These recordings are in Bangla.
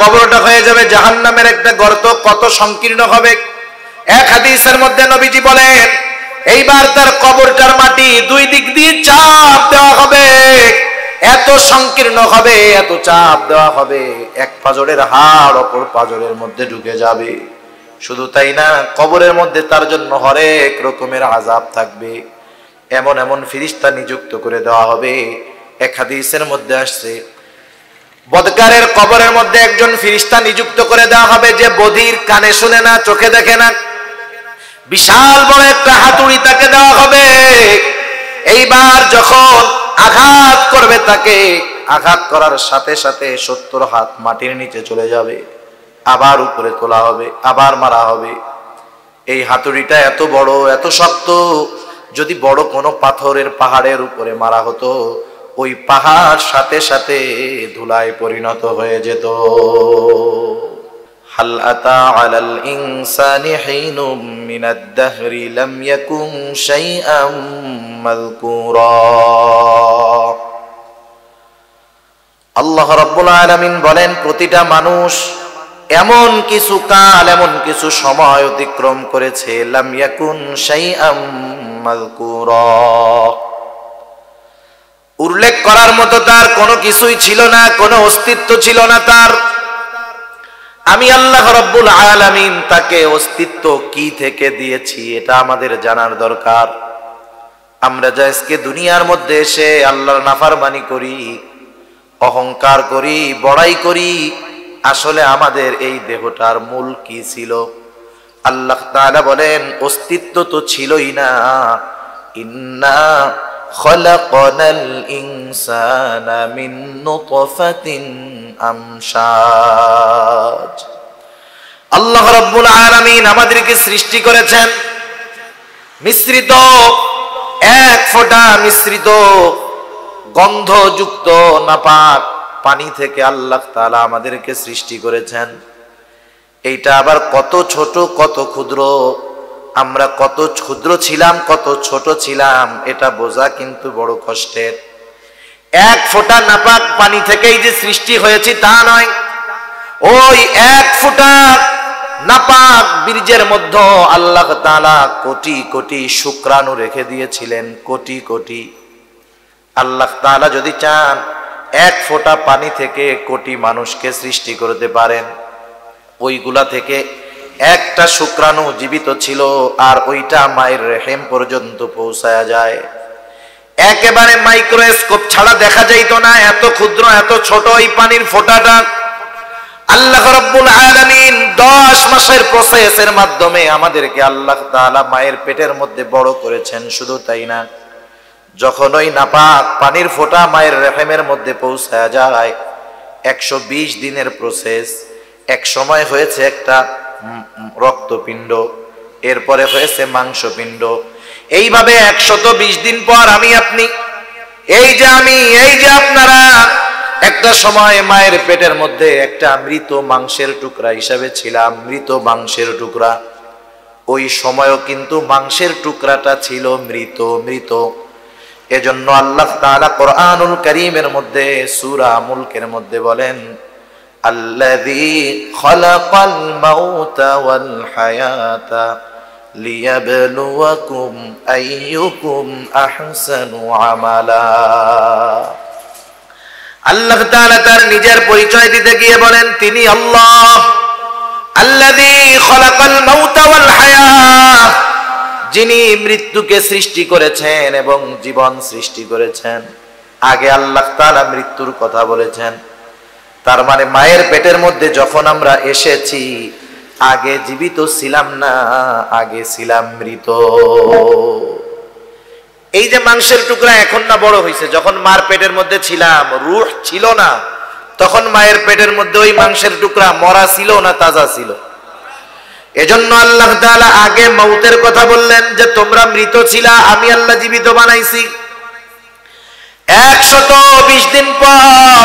কবরটা হয়ে যাবে জাহান্নামের একটা গর্ত, কত সংকীর্ণ হবে। এক হাদিসের মধ্যে নবীজি বলেন, এইবার তার কবরটার মাটি দুই দিক দিয়ে চাপ দেওয়া হবে, এত সংকীর্ণ হবে, এত চাপ দেওয়া হবে, এক পাঁজরের হাড় অপর পাঁজরের মধ্যে ঢুকে যাবে। শুধু তাই না, কবরের মধ্যে তার জন্য হরেক রকমের আযাব থাকবে। এমন এমন ফেরেশতা নিযুক্ত করে দেওয়া হবে। এক হাদিসের মধ্যে আসছে, বদকারের কবরের মধ্যে একজন ফেরেশতা নিযুক্ত করে দেওয়া হবে, যে বধির, কানে শুনে না, চোখে দেখে না। বিশাল বড় একটা হাতুড়ি তাকে দেওয়া হবে। এইবার যখন আঘাত করবে তাকে, আঘাত করার সাথে সাথে 70 হাত মাটির নিচে চলে যাবে, আবার উপরে তোলা হবে, আবার মারা হবে। এই হাতুড়িটা এত বড়, এত শক্ত, যদি বড় কোনো পাথরের পাহাড়ের উপরে মারা হতো, ওই পাহাড় সাথে সাথে ধুলায় পরিণত হয়ে যেত। হাল আতা আলাল ইনসানি হিনুম মিনাদ দাহরি লাম ইয়াকুন শাইআম মাযকুরা। আল্লাহ রাব্বুল আলামিন বলেন, প্রতিটা মানুষ এমন কিছু কাল, এমন কিছু সময় অতিক্রম করেছে, লাম ইয়াকুন শাইআম মাযকুরা, উল্লেখ করার মতো তার কোনো কিছুই ছিল না, কোনো অস্তিত্ব ছিল না তার। আমি আল্লাহ রাব্বুল আলামিন তাকে অস্তিত্ব কি থেকে দিয়েছি, এটা আমাদের জানার দরকার। আমরা যে আজকে দুনিয়ার মধ্যে এসে আল্লাহর নাফরমানি করি, অহংকার করি, বড়াই করি, আসলে আমাদের এই দেহটার মূল কি ছিল? আল্লাহ তাআলা বলেন, অস্তিত্ব তো ছিলই না। ইন্না খলাকনাল ইনসানা মিন নুতফাতিন আমশাজ। আল্লাহ রাব্বুল আলামিন আমাদেরকে সৃষ্টি করেছেন মিশ্রিত, এক ফোঁটা মিশ্রিত গন্ধযুক্ত নাপাক পানি থেকে আল্লাহ তাআলা আমাদেরকে সৃষ্টি করেছেন। এইটা আবার কত ছোট, কত ক্ষুদ্র। আমরা কত ক্ষুদ্র ছিলাম, কত ছোট ছিলাম, এটা বোঝা কিন্তু বড় কষ্টের। এক ফোঁটা নাপাক পানি থেকেই যে সৃষ্টি হয়েছে তা নয়, ওই এক ফোঁটা নাপাক বীর্যের মধ্যে আল্লাহ তাআলা কোটি কোটি শুক্রাণু রেখে দিয়েছিলেন, কোটি কোটি। আল্লাহ তাআলা যদি চান, এক ফোঁটা পানি থেকে কোটি মানুষকে সৃষ্টি করতে পারেন। ওইগুলা থেকে একটা শুক্রাণু জীবিত ছিল, আর ওইটা মায়ের রেহেম পর্যন্ত পৌঁছায়া যায়। একেবারে মাইক্রোস্কোপ ছাড়া দেখা যাইত না, এত ক্ষুদ্র, এত ছোট এই পানির ফোঁটাটা। আল্লাহ রাব্বুল আলামিন 10 মাসের প্রসেসের মাধ্যমে আমাদেরকে আল্লাহ তাআলা মায়ের পেটের মধ্যে বড় করেছেন। শুধু তাই না, যখন ওই নাপাক পানির ফোঁটা মায়ের রেহেমের মধ্যে পৌঁছায়া যায়, 120 দিনের প্রসেস। এক সময় হয়েছে একটা রক্তপিণ্ড, এরপরে হয়েছে মাংসপিণ্ড। এইভাবে 120 দিন পর আমি আপনি, এই যে আপনারা, একটা সময় মায়ের পেটের মধ্যে একটা মৃত মাংসের টুকরা হিসাবে ছিলাম, মৃত মাংসের টুকরা। ওই সময়ও কিন্তু মাংসের টুকরাটা ছিল মৃত। এজন্য আল্লাহ তাআলা কোরআনুল কারীমের মধ্যে সূরা মুলকের মধ্যে বলেন, আল্লাযী খালাকাল মাউতা ওয়াল হায়াতা লিয়াবলুয়াকুম আইয়ুকুম আহসানু আমালা। আল্লাহ তাআলা তার নিজের পরিচয় দিতে গিয়ে বলেন, তিনি আল্লাহ আল্লাযী খালাকাল মাউতা ওয়াল হায়াত, যিনি মৃত্যুকে সৃষ্টি করেছেন এবং জীবন সৃষ্টি করেছেন। আগে আল্লাহ তাআলা মৃত্যুর কথা বলেছেন, তার মানে মায়ের পেটের মধ্যে যখন আমরা এসেছি, আগে জীবিত ছিলাম না, আগে ছিলাম মৃত। এই যে মাংসের টুকরা এখন না বড় হয়েছে, যখন মার পেটের মধ্যে ছিলাম, রূহ ছিল না, তখন মায়ের পেটের মধ্যে ওই মাংসের টুকরা মরা ছিল না তাজা ছিল? এজন্য আল্লাহ তাআলা আগে মউতের কথা বললেন, যে তোমরা মৃত ছিলা, আমি আল্লাহ জীবিত বানাইছি। 120 দিন পর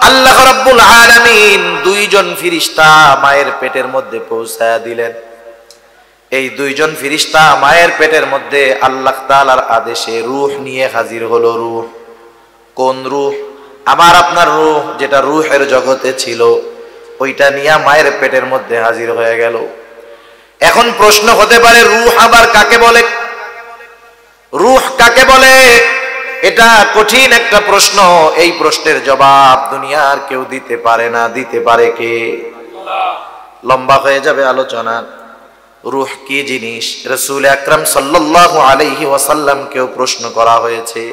আল্লাহ রাব্বুল আলামিন 2 জন ফেরেশতা মায়ের পেটের মধ্যে পৌঁছায়া দিলেন। এই 2 জন ফেরেশতা মায়ের পেটের মধ্যে আল্লাহ তাআলার আদেশে রূহ নিয়ে হাজির হলো। রূহ, কোন রূহ? আমার আপনার রূহ, যেটা রূহের জগতে ছিল। ওইটা নিয়ে মায়ের পেটের মধ্যে হাজির হয়ে গেল। এখন প্রশ্ন হতে পারে রূহ আবার কাকে বলে? রূহ কাকে বলে? এটা কঠিন একটা প্রশ্ন। এই প্রশ্নের জবাব দুনিয়ার কেউ দিতে পারে না। দিতে পারে কে? লম্বা হয়ে যাবে আলোচনা। রূহ কি জিনিস রাসূল আকরাম সাল্লাল্লাহু আলাইহি ওয়াসাল্লাম কেউ প্রশ্ন করা হয়েছে।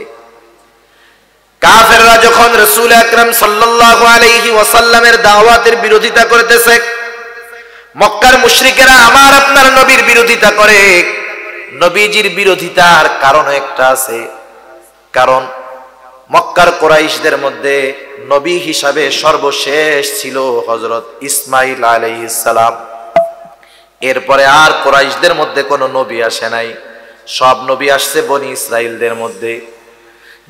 কাফেররা যখন রাসূল আকরাম সাল্লাল্লাহু আলাইহি ওয়াসাল্লামের দাওয়াতের বিরোধিতা করতেছে, মক্কার মুশরিকেরা আমার আপনার নবীর বিরোধিতা করে। নবীজির বিরোধিতার কারণ একটা আছে। কারণ মক্কার কুরাইশদের মধ্যে নবী হিসাবে সর্বশেষ ছিল হযরত ইসমাঈল আলাইহিস সালাম। এরপরে আর কুরাইশদের মধ্যে কোনো নবী আসে নাই। সব নবী আসছে বনি ইসরাইলদের মধ্যে।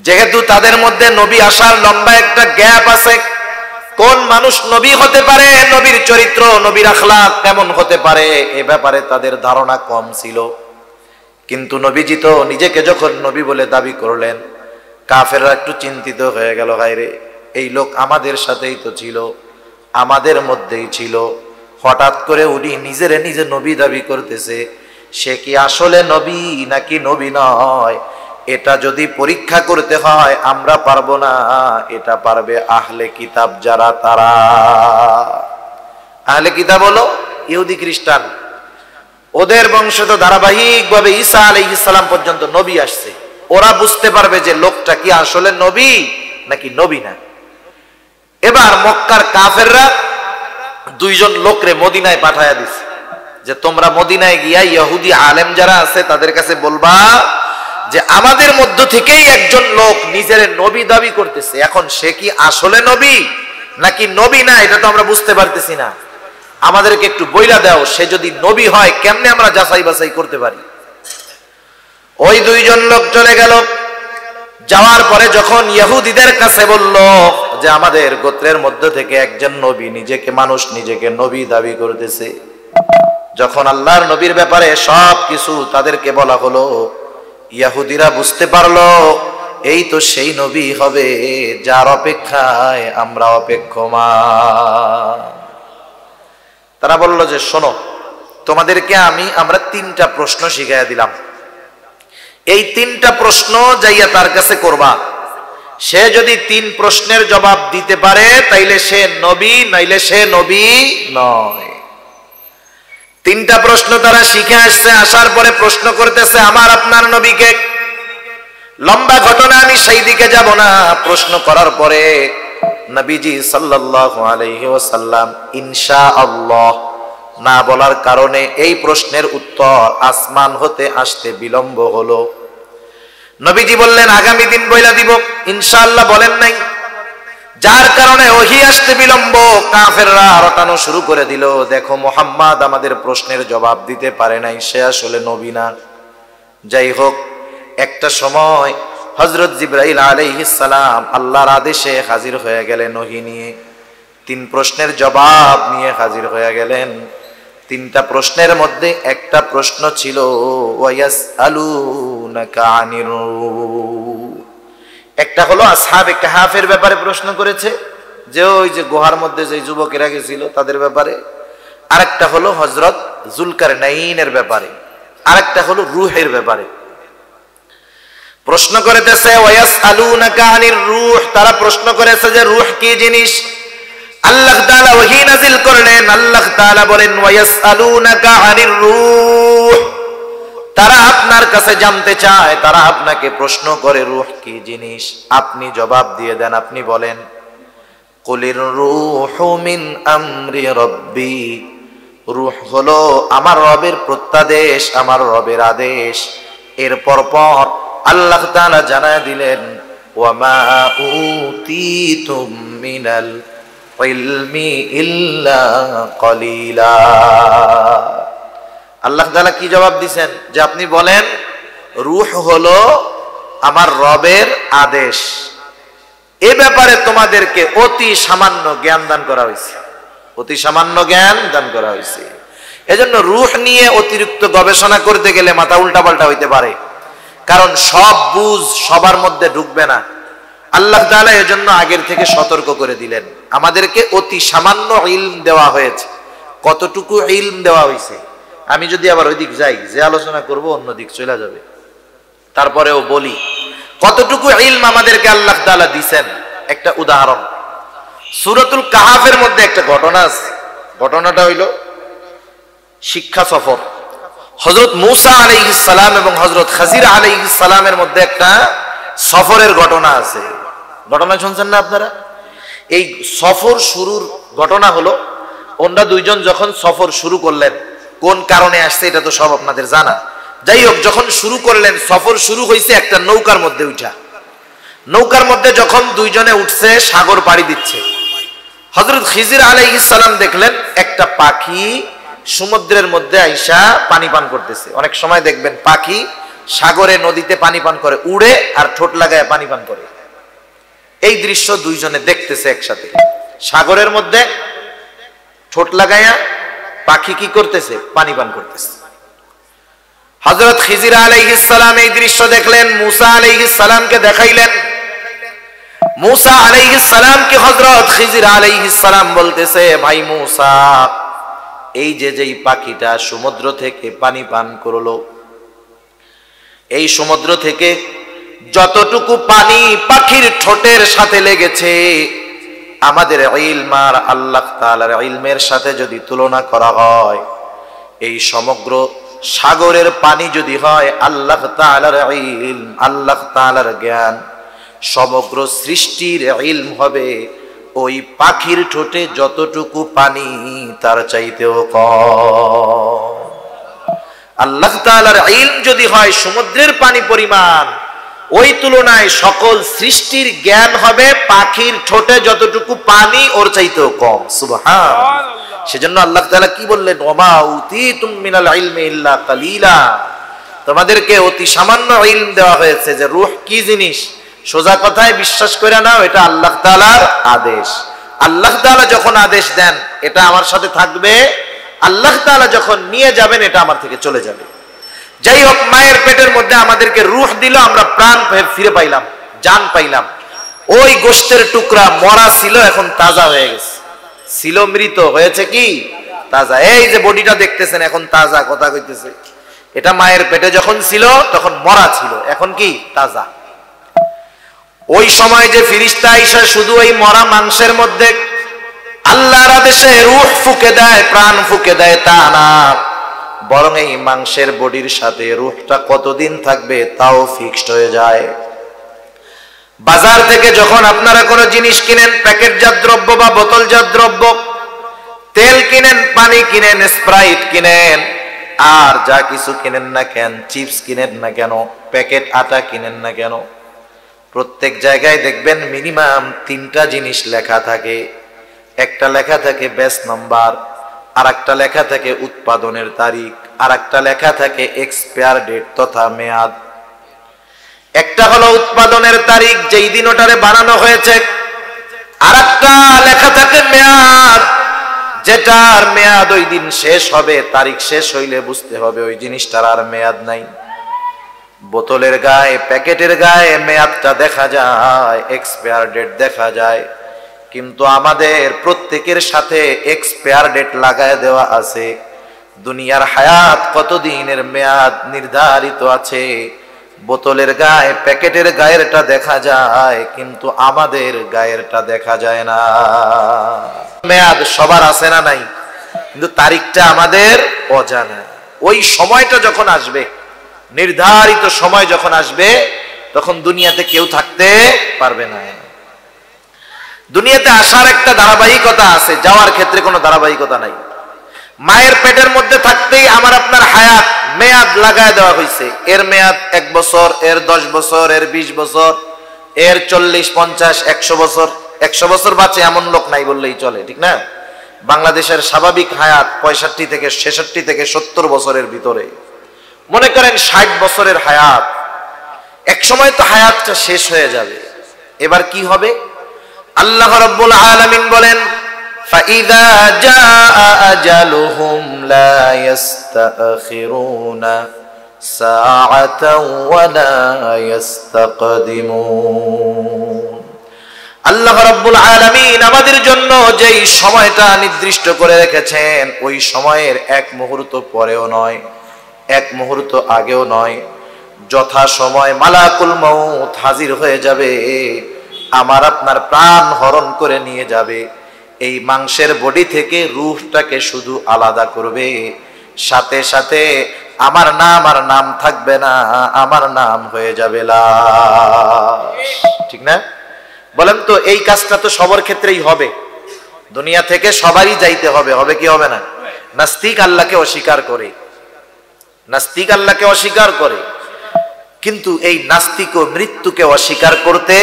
যেহেতু তাদের মধ্যে নবী আসার লম্বা একটা গ্যাপ আছে, কোন মানুষ নবী হতে পারে, নবীর চরিত্র নবীর আখলাক কেমন হতে পারে, এ ব্যাপারে তাদের ধারণা কম ছিল। কিন্তু নবীজি তো নিজেকে যখন নবী বলে দাবি করলেন, কাফেররা একটু চিন্তিত হয়ে গেল, হায়রে এই লোক আমাদের সাথেই তো ছিল, আমাদের মধ্যেই ছিল, হঠাৎ করে উনি নিজে নবী দাবি করতেছে, সে কি আসলে নবী নাকি নবী নয়? এটা যদি পরীক্ষা করতে হয় আমরা পারবো না, এটা পারবে আহলে কিতাব যারা, তারা। আহলে কিতাব হলো ইহুদি খ্রিস্টান। ওদের বংশ তো ধারাবাহিকভাবে ঈসা আলাইহিস সালাম পর্যন্ত নবী আসছে। ওরা বুঝতে পারবে যে লোকটা কি আসলে নবী নাকি নবী না। এবার মক্কার কাফেররা দুইজন লোকরে মদিনায় পাঠায়া দিছে যে তোমরা মদিনায় গিয়া ইহুদি আলেম যারা আছে তাদের কাছে বলবা যে আমাদের মধ্য থেকেই একজন লোক নিজের নবী দাবি করতেছে। এখন সে কি আসলে নবী নাকি নবী না এটা তো আমরা বুঝতে পারতেছি না, আমাদেরকে একটু বইলা দাও, সে যদি নবী হয় কেমনে আমরা যাচাই বাছাই করতে পারি। ওই দুইজন লোক চলে গেল। যাওয়ার পরে যখন ইহুদিদের কাছে বলল যে আমাদের গোত্রের মধ্য থেকে একজন নবী, নিজেকে নবী দাবি করতেছে, যখন আল্লাহর নবীর ব্যাপারে সব কিছু তাদেরকে বলা হলো, ইহুদিরা বুঝতে পারলো এই তো সেই নবী হবে যার অপেক্ষায় আমরা অপেক্ষমান। তারা বলল যে শোনো, তোমাদেরকে আমরা 3টা প্রশ্ন শিখাইয়া দিলাম, এই 3টা প্রশ্ন যাইয়া তার কাছে করবা। সে যদি 3 প্রশ্নের জবাব দিতে পারে তাইলে সে নবী, নাইলে সে নবী নয়। 3টা প্রশ্ন তারা শিখে আসছে। আসার পরে প্রশ্ন করতেছে আমার আপনার নবীকে। লম্বা ঘটনা, আমি সেই দিকে যাব না। প্রশ্ন করার পরে নবীজি সাল্লাল্লাহু আলাইহি ওয়াসাল্লাম ইনশাআল্লাহ না বলার কারণে এই প্রশ্নের উত্তর আসমান হতে আসতে বিলম্ব হলো। নবীজি বললেন আগামী দিন বইলা দিব, ইনশাআল্লাহ বলেন নাই, যার কারণে ওহী আসতে বিলম্ব। কাফেররা রটানো শুরু করে দিল, দেখো মুহাম্মদ আমাদের প্রশ্নের জবাব দিতে পারে নাই, সে আসলে নবী না। যাই হোক, একটা সময় হযরত জিবরাইল আলাইহিস সালাম আল্লাহর আদেশে হাজির হয়ে গেলেন ওহী নিয়ে। 3 প্রশ্নের জবাব নিয়ে হাজির হয়ে গেলেন। 3টা প্রশ্নের মধ্যে একটা প্রশ্ন ছিল ওয়ায়াসআলুনাকা আনির রূহ। একটা হলো আসহাবে কাহাফের ব্যাপারে প্রশ্ন করেছে, যে ওই যে গুহার মধ্যে যে যুবকেরা গেছিল তাদের ব্যাপারে। আরেকটা হলো হযরত যুলকারনাইনের ব্যাপারে। আরেকটা হলো রূহের ব্যাপারে প্রশ্ন করেছে। ওয়ায়াসআলুনাকা আনির রূহ, তারা প্রশ্ন করেছে যে রূহ কি জিনিস। আল্লাহ তাআলা ওহী নাযিল করলেন। আল্লাহ তাআলা বলেন ওয়ায়াসআলুনাকা আনির রূহ, তারা আপনার কাছে জানতে চায়, তারা আপনাকে প্রশ্ন করে রূহ কি জিনিস। আপনি জবাব দিয়ে দেন, আপনি বলেন কুলির রূহু মিন আমরি রাব্বি, রূহ হলো আমার রবের প্রত্যাদেশ, আমার রবের আদেশ। এরপর আল্লাহ তাআলা জানায় দিলেন ওয়ামা উতিতুম মিনাল ইলমি ইল্লা কলিলা। আল্লাহ তাআলা কি জবাব দিবেন? যে আপনি বলেন রূহ হলো আমার রবের আদেশ, এ ব্যাপারে তোমাদেরকে অতি সামান্য জ্ঞান দান করা হয়েছে, অতি সামান্য জ্ঞান দান করা হয়েছে। এজন্য রূহ নিয়ে অতিরিক্ত গবেষণা করতে গেলে মাথা উল্টাপাল্টা হইতে পারে, কারণ সব বুঝ সবার মধ্যে ঢুকবে না। আল্লাহ তাআলা এজন্য আগের থেকে সতর্ক করে দিলেন, আমাদেরকে অতি সামান্য ইলম দেওয়া হয়েছে। কতটুকু ইলম দেওয়া হয়েছে, আমি যদি আবার ওই দিক যাই, যে আলোচনা করব অন্য দিক চলে যাবে, তারপরেও বলি কতটুকু ইলম আমাদেরকে আল্লাহ তাআলা দিবেন। একটা উদাহরণ, সূরাতুল কাহাফের মধ্যে একটা ঘটনা আছে। ঘটনাটা হইল শিক্ষা সফর। হযরত মূসা আলাইহিস সালাম এবং হযরত খাজির আলাইহিস সালামের মধ্যে একটা সফরের ঘটনা আছে। ঘটনা শুনছেন না আপনারা? এই সফর শুরুর ঘটনা হলো, ওনারা দুইজন যখন সফর শুরু করলেন, কোন কারণে আসছে এটা তো সব আপনাদের জানা। যাই হোক, যখন শুরু করলেন, সফর শুরু হয়েছে একটা নৌকার মধ্যে উঠা। নৌকার মধ্যে যখন দুইজনে উঠছে, সাগর পাড়ি দিচ্ছে। হযরত খিজির আলাইহিস সালাম দেখলেন একটা পাখি সমুদ্রের মধ্যে আইসা পানি পান করতেছে। অনেক সময় দেখবেন পাখি সাগরে নদীতে পানি পান করে, উড়ে আর ঠোঁট লাগায় পানি পান করে। এই দৃশ্য দুইজনে দেখতেছে একসাথে। সাগরের মধ্যে ঠোঁট লাগায়া পাখি কি করতেছে? পানি পান করতেছে। হযরত খিজির আলাইহিস সালাম এই দৃশ্য দেখলেন, মূসা আলাইহিস সালামকে দেখাইলেন। মূসা আলাইহিস সালামকে হযরত খিজির আলাইহিস সালাম বলতেছে, ভাই মূসা, এই যে যেই পাখিটা সমুদ্র থেকে পানি পান করলো, এই সমুদ্র থেকে যতটুকু পানি পাখির ঠোঁটের সাথে লেগেছে, আমাদের ইলম আর আল্লাহ তাআলার ইলমের সাথে যদি তুলনা করা হয়, এই সমগ্র সাগরের পানি যদি হয় আল্লাহ তাআলার ইলম, আল্লাহ তাআলার জ্ঞান, সমগ্র সৃষ্টির ইলম হবে ওই পাখির ঠোঁটে যতটুকু পানি তার চাইতেও কম। আল্লাহ তাআলার ইলম যদি হয় সমুদ্রের পানি পরিমাণ, ওই তুলনায় সকল সৃষ্টির জ্ঞান হবে পাখির ঠোঁটে যতটুকু পানি ওর চাইতেও কম। সুবহানাল্লাহ। সেজন্য আল্লাহ তাআলা কি বললেন, ওমা উতিতুম মিনাল ইলমি ইল্লা কালিলা, তোমাদেরকে অতি সামান্য ইলম দেওয়া হয়েছে। যে রূহ কি জিনিস, সোজা কথায় বিশ্বাস করে নাও, এটা আল্লাহ তাআলার আদেশ। আল্লাহ তাআলা যখন আদেশ দেন এটা আমার সাথে থাকবে, আল্লাহ তাআলা যখন নিয়ে যাবেন এটা আমার থেকে চলে যাবে। যাই হোক, মায়ের পেটের মধ্যে আমাদেরকে রূহ দিল, আমরা প্রাণ ফিরে পাইলাম, জান পাইলাম। ওই গোশতের টুকরা মরা ছিল, এখন তাজা হয়ে গেছে। ছিল মৃত, হয়েছে কি তাজা। এই যে বডিটা দেখতেছেন এখন তাজা, কথা কইতেছে। এটা মায়ের পেটে যখন ছিল তখন মরা ছিল, এখন কি তাজা। ওই সময় যে ফেরেশতা আয়েশা শুধু ওই মরা মাংসের মধ্যে আল্লাহর আদেশে রূহ ফুঁকে দেয়, প্রাণ ফুঁকে দেয়, তা না, বরং এই মাংসের বডির সাথে রূহটা কতদিন থাকবে তাও ফিক্সড হয়ে যায়। বাজার থেকে যখন আপনারা কোনো জিনিস কিনেন, প্যাকেটজাত দ্রব্য বা বোতলজাত দ্রব্য, তেল কিনেন, পানি কিনেন, স্প্রাইট কিনেন, আর যা কিছু কিনেন না কেন, চিপস কিনেন না কেন, প্যাকেট আটা কিনেন না কেন, প্রত্যেক জায়গায় দেখবেন মিনিমাম 3টা জিনিস লেখা থাকে। একটা লেখা থাকে ব্যাচ নাম্বার, আর একটা লেখা থাকে উৎপাদনের তারিখ, আর একটা লেখা থাকে এক্সপায়ার ডেট তথা মেয়াদ। একটা হলো উৎপাদনের তারিখ, যেই দিন ওটারে বানানো হয়েছে, আর একটা লেখা থাকে মেয়াদ, যেটার মেয়াদ ওই দিন শেষ হবে। তারিখ শেষ হইলে বুঝতে হবে ওই জিনিসটার আর মেয়াদ নাই। বোতলের গায়ে, প্যাকেটের গায়ে মেয়াদটা দেখা যায়, এক্সপায়ার ডেট দেখা যায়, কিন্তু আমাদের প্রত্যেকের সাথে এক্সপায়ার ডেট লাগায় দেওয়া আছে। দুনিয়ার হায়াত কতদিনের মেয়াদ নির্ধারিত আছে। বোতলের গায়ে, প্যাকেটের গায়েরটা দেখা যায়, কিন্তু আমাদের গায়েরটা দেখা যায় না। মেয়াদ সবার আছে না নাই, কিন্তু তারিখটা আমাদের অজানা। ওই সময়টা যখন আসবে, নির্ধারিত সময় যখন আসবে, তখন দুনিয়াতে কেউ থাকতে পারবে না। দুনিয়াতে আসার একটা ধারাবাহিকতা আছে, যাওয়ার ক্ষেত্রে কোনো ধারাবাহিকতা নাই। মায়ের পেটের মধ্যে থাকতেই আমার আপনার হায়াত মেয়াদ লাগায় দেওয়া হয়েছে। এর মেয়াদ 1 বছর, এর 10 বছর, এর 20 বছর, এর 40, 50, 100 বছর। 100 বছর বাঁচে এমন লোক নাই বললেই চলে, ঠিক না? বাংলাদেশের স্বাভাবিক হায়াত 65 থেকে 66 থেকে 70 বছরের ভিতরে। মনে করেন 60 বছরের হায়াত, এক সময় তো হায়াতটা শেষ হয়ে যাবে। এবার কি হবে? আল্লাহ রাব্বুল আলামিন বলেন, فَإِذَا جَاءَ أَجَلُهُمْ لَا يَسْتَأْخِرُونَ سَاعَةً وَلَا يَسْتَقْدِمُونَ। আল্লাহ রাব্বুল আলামিন আমাদের জন্য যেই সময়টা নির্দিষ্ট করে রেখেছেন, ওই সময়ের এক মুহূর্ত পরেও নয়, এক মুহূর্ত আগেও নয়, যথা সময় মালাকুল মউত হাজির হয়ে যাবে, আমার আপনার প্রাণ হরণ করে নিয়ে যাবে। এই মাংসের বডি থেকে রূহটাকে শুধু আলাদা করবে, সাথে সাথে আমার নাম আর নাম থাকবে না, আমার নাম হয়ে যাবে লাশ। ঠিক না? বলেন তো, এই কাজটা তো সবার ক্ষেত্রেই হবে, দুনিয়া থেকে সবারই যাইতে হবে, হবে কি হবে না? নাস্তিক আল্লাহকে অস্বীকার করে, নাস্তিক আল্লাহকে অস্বীকার করে, কিন্তু এই নাস্তিকও মৃত্যুকে অস্বীকার করতে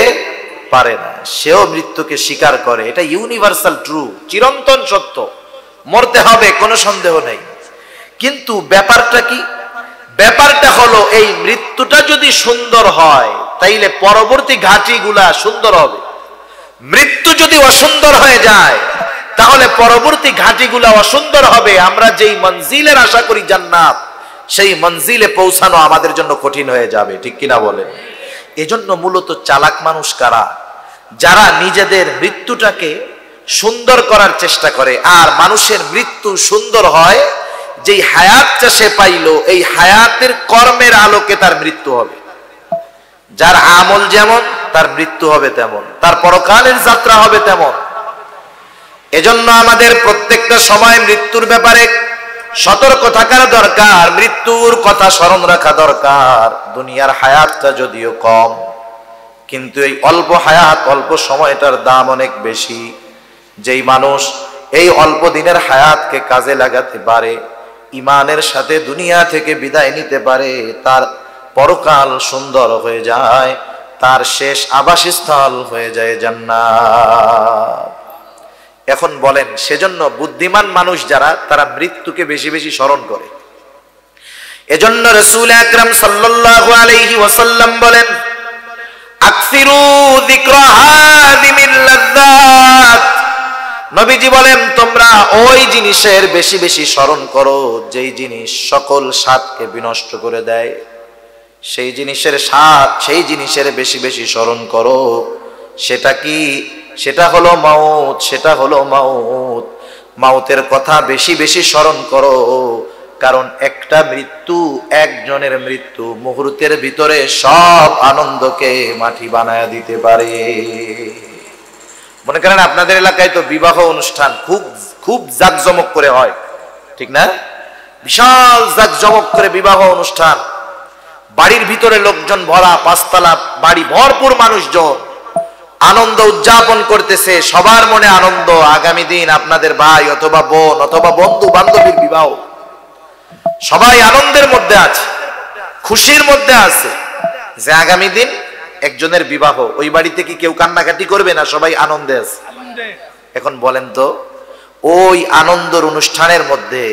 পারে না, সেও মৃত্যুকে স্বীকার করে। এটা ইউনিভার্সাল ট্রু, চিরন্তন সত্য, মরতে হবে, কোনো সন্দেহ নেই। কিন্তু ব্যাপারটা কি? ব্যাপারটা হলো, এই মৃত্যুটা যদি সুন্দর হয় তাইলে পরবর্তী ঘাটিগুলা সুন্দর হবে। মৃত্যু যদি অসুন্দর হয়ে যায় তাহলে পরবর্তী ঘাটিগুলা অসুন্দর হবে। আমরা যেই মঞ্জিলের আশা করি জান্নাত, সেই মঞ্জিলে পৌঁছানো আমাদের জন্য কঠিন হয়ে যাবে। ঠিক কিনা বলেন? এজন্য মূলত চালাক মানুষ কারা? যারা নিজেদের মৃত্যুটাকে সুন্দর করার চেষ্টা করে। আর মানুষের মৃত্যু সুন্দর হয় যেই হায়াতটা সে পাইল, এই হায়াতের কর্মের আলোকে তার মৃত্যু হবে। যার আমল যেমন, তার মৃত্যু হবে তেমন, তার পরকালের যাত্রা হবে তেমন। এজন্য আমাদের প্রত্যেকটা সময় মৃত্যুর ব্যাপারে সতর্ক থাকার দরকার, মৃত্যুর কথা স্মরণ রাখা দরকার। দুনিয়ার হায়াতটা যদিও কম, কিন্তু এই অল্প হায়াত, অল্প সময়টার দাম অনেক বেশি। যেই মানুষ এই অল্প দিনের হায়াতকে কাজে লাগাতে পারে, ইমানের সাথে দুনিয়া থেকে বিদায় নিতে পারে, তার পরকাল সুন্দর হয়ে যায়, তার শেষ আবাসস্থল হয়ে যায় জান্নাত। এখন বলেন, সেজন্য বুদ্ধিমান মানুষ যারা, তারা মৃত্যুকে বেশি বেশি স্মরণ করে। এজন্য রাসূল আকরাম সাল্লাল্লাহু আলাইহি ওয়াসাল্লাম বলেন, আকসিরু যিকরা হাযিমিল লাযযাত। নবীজি বলেন, তোমরা ওই জিনিসের বেশি বেশি স্মরণ করো যেই জিনিস সকল স্বাদকে বিনষ্ট করে দেয়। সেই জিনিসের স্বাদ, সেই জিনিসের বেশি বেশি স্মরণ করো। সেটা কি? সেটা হলো মাউত, সেটা হলো মাউত। মাউতের কথা বেশি বেশি স্মরণ করো, কারণ একটা মৃত্যু, একজনের মৃত্যু মুহূর্তের ভিতরে সব আনন্দকে মাটি বানায় দিতে পারে। মনে করেন আপনাদের এলাকায় তো বিবাহ অনুষ্ঠান খুব খুব জাঁকজমক করে হয়, ঠিক না? বিশাল জাঁকজমক করে বিবাহ অনুষ্ঠান, বাড়ির ভিতরে লোকজন ভরা, পাঁচতলা বাড়ি, ভরপুর মানুষজন আনন্দ উদযাপন করতেছে, সবার মনে আনন্দ। আগামী দিন আপনাদের ভাই অথবা বোন অথবা বন্ধু বান্ধবীর বিবাহ, সবাই আনন্দের মধ্যে আছে, খুশির মধ্যে আছে যে আগামী দিন একজনের বিবাহ। ওই বাড়িতে কি কেউ কান্নাকাটি করবে না? সবাই আনন্দে আছে। এখন বলেন তো, ওই আনন্দের অনুষ্ঠানের মধ্যে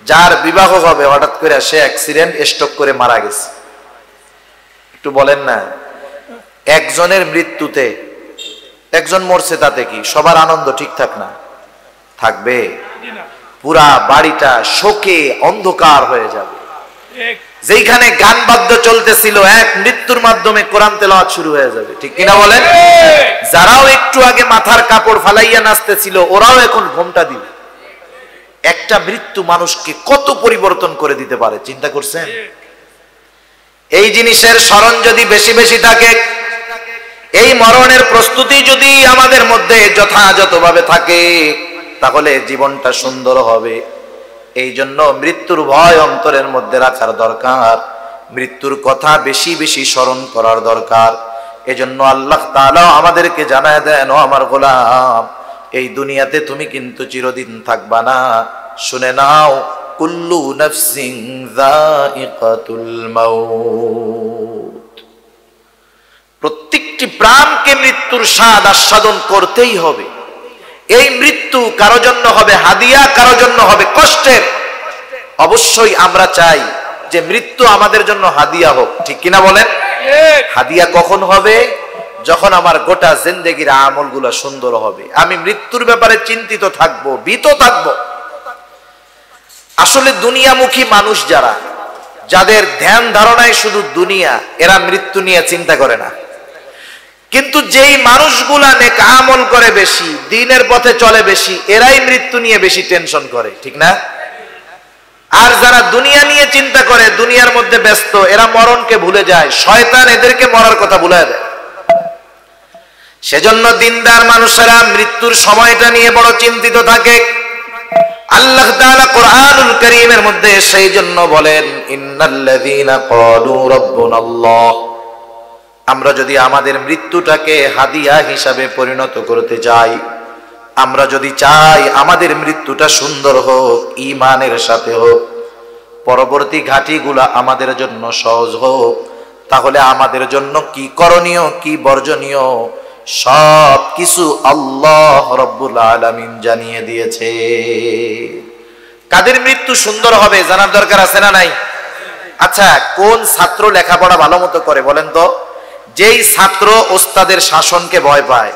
যার বিবাহ হবে, হঠাৎ করে সে অ্যাক্সিডেন্ট, স্ট্রোক করে মারা গেছে, একটু বলেন না? একজনের মৃত্যুতে একজন মরছে, তাতে কি সবার আনন্দ ঠিকঠাক না থাকবে? পুরা বাড়িটা শোকে অন্ধকার হয়ে যাবে। যেখানে গান বাদ্য চলতেছিল, এক মৃত্যুর মাধ্যমে কোরআন তেলাওয়াত শুরু হয়ে যাবে। ঠিক কিনা বলেন? যারাও একটু আগে মাথার কাপড় ফালাইয়া নাচতেছিল, ওরাও এখন ঘোমটা দিবে। একটা মৃত্যু মানুষকে কত পরিবর্তন করে দিতে পারে, চিন্তা করছেন? এই জিনিসের স্মরণ যদি বেশি বেশি থাকে, এই মরণের প্রস্তুতি যদি আমাদের মধ্যে যথাযথভাবে থাকে, তাহলে জীবনটা সুন্দর হবে। এই জন্য মৃত্যুর ভয় অন্তরের মধ্যে রাখার দরকার, মৃত্যুর কথা বেশি বেশি স্মরণ করার দরকার। এজন্য আল্লাহ তাআলা আমাদেরকে জানায় দেন, ও আমার গোলাম, এই দুনিয়াতে তুমি কিন্তু চিরদিন থাকবা না। শুনে নাও, কুল্লু নাফসিন যায়িকাতুল মাউত। প্রত্যেকটি প্রাণকে মৃত্যুর স্বাদ আস্বাদন করতেই হবে। এই মৃত্যু কারো জন্য হবে হাদিয়া, কারো জন্য হবে কষ্টের। অবশ্যই আমরা চাই যে মৃত্যু আমাদের জন্য হাদিয়া হোক, ঠিক কিনা বলেন? হাদিয়া কখন হবে? যখন আমার গোটা জিন্দেগির আমলগুলো সুন্দর হবে, আমি মৃত্যুর ব্যাপারে চিন্তিত থাকব, ভীত থাকব। আসলে দুনিয়ামুখী মানুষ যারা, যাদের ধ্যান ধারণায় শুধু দুনিয়া, এরা মৃত্যু নিয়ে চিন্তা করে না। কিন্তু যেই মানুষগুলা নেক আমল করে বেশি, দ্বীনের পথে চলে বেশি, এরাই মৃত্যু নিয়ে বেশি টেনশন করে, ঠিক না? আর যারা দুনিয়া নিয়ে চিন্তা করে, দুনিয়ার মধ্যে ব্যস্ত, এরা মরণকে ভুলে যায়। শয়তান এদেরকে মরার কথা ভুলে দেয়। সেজন্য দিনদার মানুষেরা মৃত্যুর সময়টা নিয়ে বড় চিন্তিত থাকে। আল্লাহ তাআলা কোরআনুল কারীমের মধ্যে সেই জন্য বলেন, ইন্নাল্লাযীনা ক্বালু রাব্বুনাল্লাহ, আমরা যদি আমাদের মৃত্যুটাকে হাদিয়া হিসাবে পরিণত করতে চাই, আমরা যদি চাই আমাদের মৃত্যুটা সুন্দর হোক, ঈমানের সাথে হোক, পরবর্তী ঘাটিগুলা আমাদের জন্য সহজ হোক, তাহলে আমাদের জন্য কি করণীয়, কি বর্জনীয়, সব কিছু আল্লাহ রাব্বুল আলামিন জানিয়ে দিয়েছে। কাদের মৃত্যু সুন্দর হবে জানার দরকার আছে না নাই? আচ্ছা, কোন ছাত্র লেখাপড়া ভালো মতো করে বলেন তো? যেই ছাত্র ওস্তাদের শাসনকে ভয় পায়,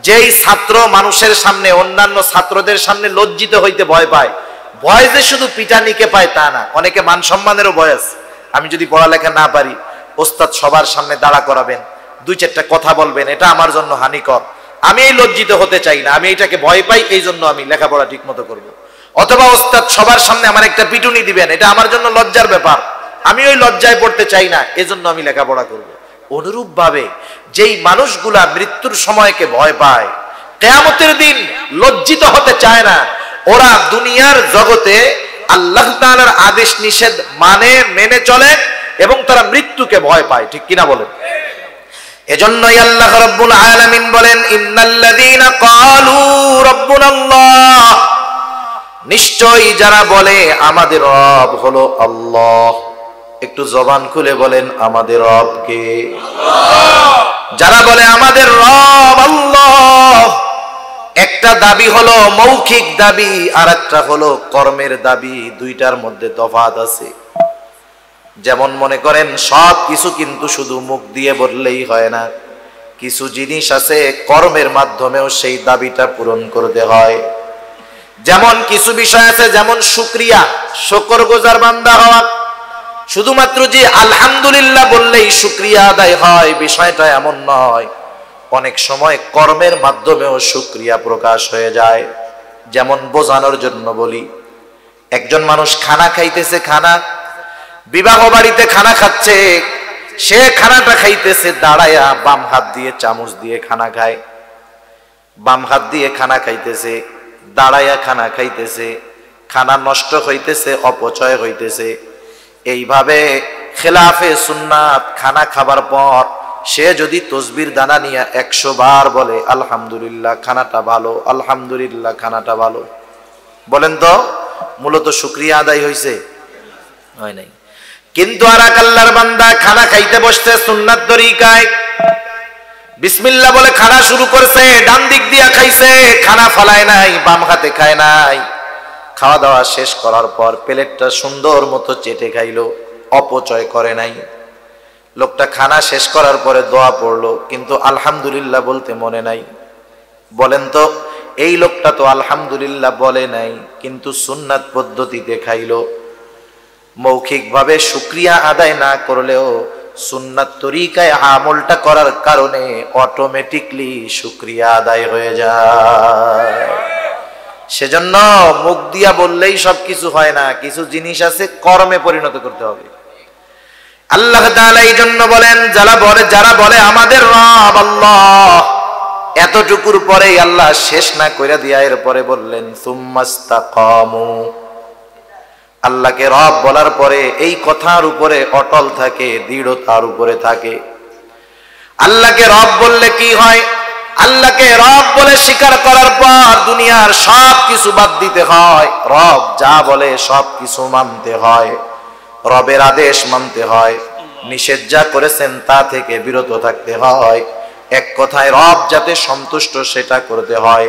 যেই ছাত্র মানুষের সামনে, অন্যান্য ছাত্রদের সামনে লজ্জিত হইতে ভয় পায়। ভয় যে শুধু পিটানিকে পায় তা না, অনেকে মান সম্মানেরও ভয় আছে। আমি যদি পড়ালেখা না পারি, ওস্তাদ সবার সামনে দাঁড়া করাবেন, দুই চারটা কথা বলবেন, এটা আমার জন্য হানিকর, আমি এই লজ্জিত হতে চাই না, আমি এটাকে ভয় পাই, এই জন্য আমি লেখাপড়া ঠিক মতো করবো। অথবা ওস্তাদ সবার সামনে আমার একটা পিটুনি দিবেন, এটা আমার জন্য লজ্জার ব্যাপার, আমি ওই লজ্জায় পড়তে চাই না, এজন্য আমি লেখাপড়া করব। অনুরূপ ভাবে যেই মানুষগুলা মৃত্যুর সময়কে ভয় পায়, কিয়ামতের দিন লজ্জিত হতে চায় না, ওরা দুনিয়ার জগতে আল্লাহ তাআলার আদেশ নিষেধ মেনে চলে এবং তারা মৃত্যুকে ভয় পায়, ঠিক কিনা বলেন? এজন্যই আল্লাহ রাব্বুল আলামিন বলেন, ইন্নাল্লাযীনা ক্বালু রাব্বুনাল্লাহ, নিশ্চয়ই যারা বলে আমাদের রব হলো আল্লাহ, একটু জবান খুলে বলেন আমাদের রব কে? আল্লাহ। যারা বলে আমাদের রব আল্লাহ, একটা দাবি হলো মৌখিক দাবি, আর একটা হলো কর্মের দাবি, দুইটার মধ্যে তফাৎ আছে। যেমন মনে করেন সব কিছু কিন্তু শুধু মুখ দিয়ে বললেই হয় না, কিছু জিনিস আছে কর্মের মাধ্যমেও সেই দাবিটা পূরণ করতে হয়। যেমন কিছু বিষয় আছে, যেমন শুকরিয়া, শুকরগুজার বান্দা হওয়া। শুধুমাত্র যে আলহামদুলিল্লাহ বললেই শুকরিয়া আদায় হয়, বিষয়টা এমন নয়। অনেক সময় কর্মের মাধ্যমেও শুকরিয়া প্রকাশ হয়ে যায়। যেমন বোঝানোর জন্য বলি, একজন মানুষ খানা খাইতেছে, বিবাহ বাড়িতে খানা খাচ্ছে, সে খানাটা খাইতেছে দাঁড়ায়া, বাম হাত দিয়ে চামচ দিয়ে খানা খায়, বাম হাত দিয়ে খানা খাইতেছে, দাঁড়ায়া খানা খাইতেছে, খানা নষ্ট হইতেছে, অপচয় হইতেছে। এইভাবে খেলাফে সুন্নাত, খানা খাবার পর সে যদি তসবির দানা নিয়ে 100 বার বলে আলহামদুলিল্লাহ খানাটা ভালো, আলহামদুলিল্লাহ খানাটা ভালো, বলেন তো মূলত শুকরিয়া আদায় হয়েছে? হয় নাই। কিন্তু আর এক আল্লাহর বান্দা খানা খাইতে বসছে সুন্নাত তরিকায়, বিসমিল্লাহ বলে খানা শুরু করছে, ডান দিক দিয়া খাইছে, খানা ফালায় নাই, বাম হাতে খায় নাই। খাওয়া দাওয়া শেষ করার পর প্লেটটা সুন্দর মতো চেটে খাইলো, অপচয় করে নাই। লোকটা খানা শেষ করার পরে দোয়া পড়লো, কিন্তু আলহামদুলিল্লাহ বলতে মনে নাই। বলেন তো এই লোকটা তো আলহামদুলিল্লাহ বলে নাই, কিন্তু সুন্নাত পদ্ধতিতে খাইলো। মৌখিকভাবে শুকরিয়া আদায় না করলেও সুন্নাত তরিকায় আমলটা করার কারণে অটোমেটিকলি শুকরিয়া আদায় হয়ে যায়। সেজন্য মুখ দিয়া বললেই সবকিছু হয় না, কিছু জিনিস আছে কর্মে পরিণত করতে হবে। আল্লাহ তাআলা এই জন্য বলেন, যারা বলে আমাদের রব আল্লাহ, এতটুকুর পরেই আল্লাহ শেষ না কইরা দিয়া এরপরে বললেন সুম্মাস্তাকামু, আল্লাহকে রব বলার পরে এই কথার উপরে অটল থাকে, দৃঢ়তার উপরে থাকে। আল্লাহকে রব বললে কি হয়? আল্লাহকে রব বলে স্বীকার করার পর দুনিয়ার সব কিছু বাদ দিতে হয়। রব যা বলে সব কিছু মানতে হয়, রবের আদেশ মানতে হয়, নিষেধ যা করেছেন তা থেকে বিরত থাকতে হয়। এক কথায় রব যাতে সন্তুষ্ট সেটা করতে হয়,